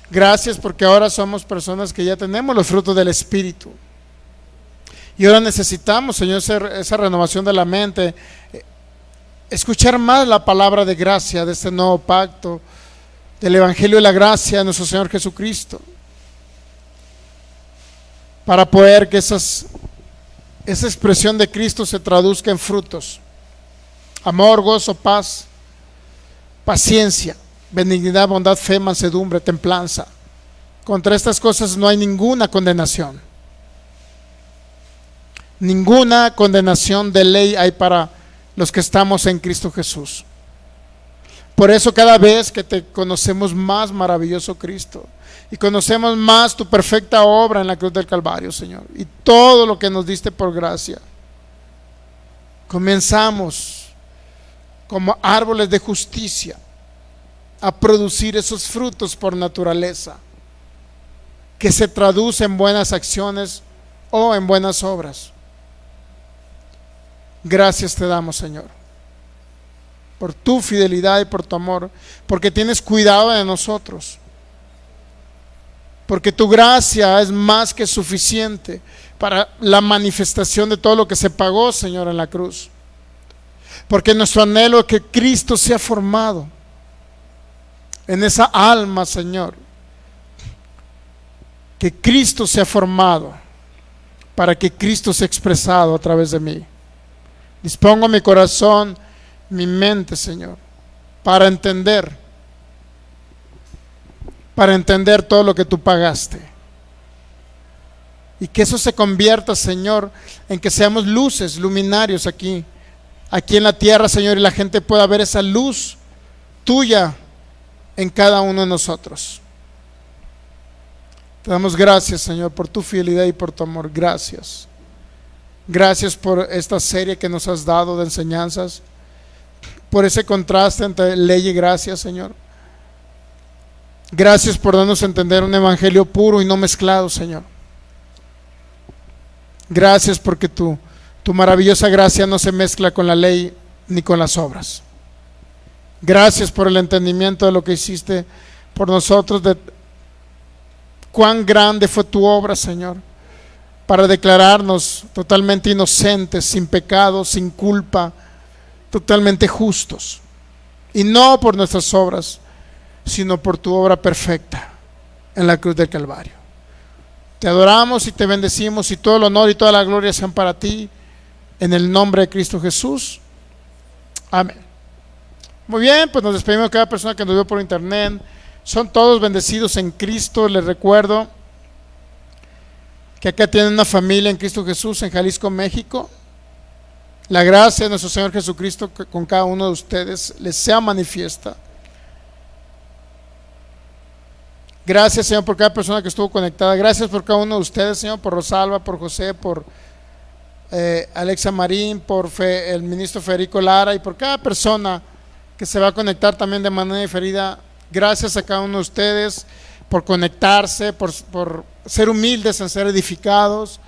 Gracias porque ahora somos personas que ya tenemos los frutos del Espíritu. Y ahora necesitamos, Señor, esa renovación de la mente, escuchar más la palabra de gracia de este nuevo pacto, del Evangelio de la gracia de nuestro Señor Jesucristo, para poder que esa expresión de Cristo se traduzca en frutos: amor, gozo, paz, paciencia, benignidad, bondad, fe, mansedumbre, templanza. Contra estas cosas no hay ninguna condenación. Ninguna condenación de ley hay para los que estamos en Cristo Jesús. Por eso cada vez que te conocemos más, maravilloso Cristo, y conocemos más tu perfecta obra en la cruz del Calvario, Señor, y todo lo que nos diste por gracia, comenzamos como árboles de justicia a producir esos frutos por naturaleza, que se traducen en buenas acciones o en buenas obras. Gracias te damos, Señor, por tu fidelidad y por tu amor, porque tienes cuidado de nosotros, porque tu gracia es más que suficiente para la manifestación de todo lo que se pagó, Señor, en la cruz. Porque nuestro anhelo es que Cristo sea formado en esa alma, Señor, que Cristo sea formado para que Cristo sea expresado a través de mí. Dispongo mi corazón, mi mente, Señor, para entender todo lo que tú pagaste, y que eso se convierta, Señor, en que seamos luces, luminarios aquí en la tierra, Señor, y la gente pueda ver esa luz tuya en cada uno de nosotros. Te damos gracias, Señor, por tu fidelidad y por tu amor. Gracias. Gracias por esta serie que nos has dado de enseñanzas, por ese contraste entre ley y gracia, Señor. Gracias por darnos a entender un evangelio puro y no mezclado, Señor. Gracias porque tu maravillosa gracia no se mezcla con la ley ni con las obras. Gracias por el entendimiento de lo que hiciste por nosotros, de cuán grande fue tu obra, Señor, para declararnos totalmente inocentes, sin pecado, sin culpa, totalmente justos, y no por nuestras obras, sino por tu obra perfecta en la cruz del Calvario. Te adoramos y te bendecimos, y todo el honor y toda la gloria sean para ti, en el nombre de Cristo Jesús. Amén. Muy bien, pues nos despedimos de cada persona que nos vio por internet. Son todos bendecidos en Cristo. Les recuerdo que acá tienen una familia en Cristo Jesús en Jalisco, México. La gracia de nuestro Señor Jesucristo con cada uno de ustedes les sea manifiesta. Gracias, Señor, por cada persona que estuvo conectada. Gracias por cada uno de ustedes, Señor, por Rosalba, por José, por Alexa Marín, por el ministro Federico Lara, y por cada persona que se va a conectar también de manera diferida. Gracias a cada uno de ustedes por conectarse, por ser humildes en ser edificados.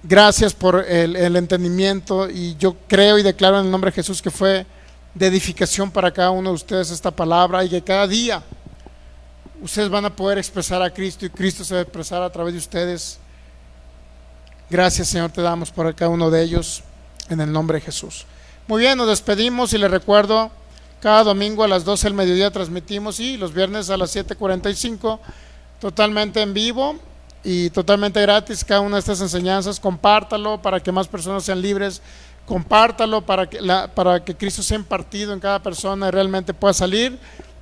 Gracias por el entendimiento, y yo creo y declaro en el nombre de Jesús que fue de edificación para cada uno de ustedes esta palabra, y que cada día ustedes van a poder expresar a Cristo, y Cristo se va a expresar a través de ustedes. Gracias, Señor, te damos por cada uno de ellos en el nombre de Jesús. Muy bien, nos despedimos, y les recuerdo, cada domingo a las 12 del mediodía transmitimos, y los viernes a las 7:45, totalmente en vivo y totalmente gratis, cada una de estas enseñanzas. Compártalo para que más personas sean libres. Compártalo para que Cristo sea impartido en cada persona y realmente pueda salir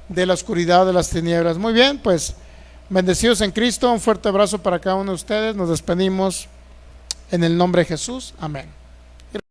de la oscuridad de las tinieblas. Muy bien, pues bendecidos en Cristo. Un fuerte abrazo para cada uno de ustedes. Nos despedimos en el nombre de Jesús. Amén.